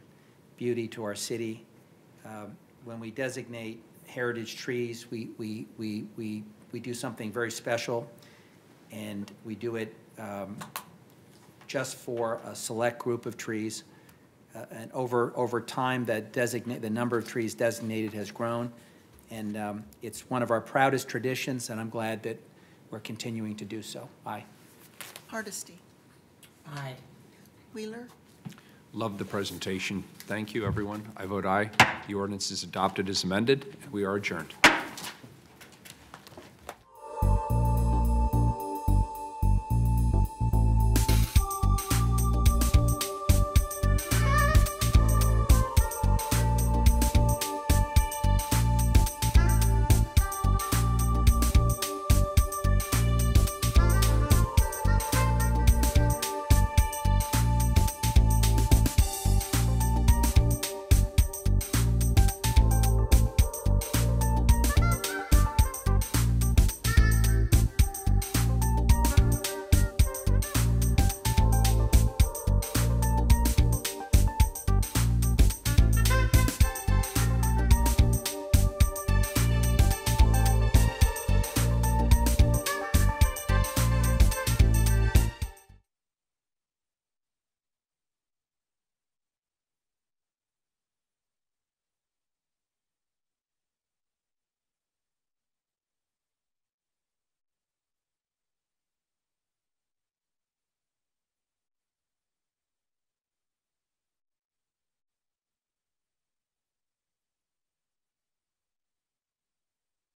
beauty to our city. When we designate heritage trees, we do something very special, and we do it just for a select group of trees. And over time, the number of trees designated has grown, and it's one of our proudest traditions, and I'm glad that we're continuing to do so. Aye. Hardesty. Aye. Wheeler. Love the presentation. Thank you, everyone. I vote aye. The ordinance is adopted as amended, and we are adjourned.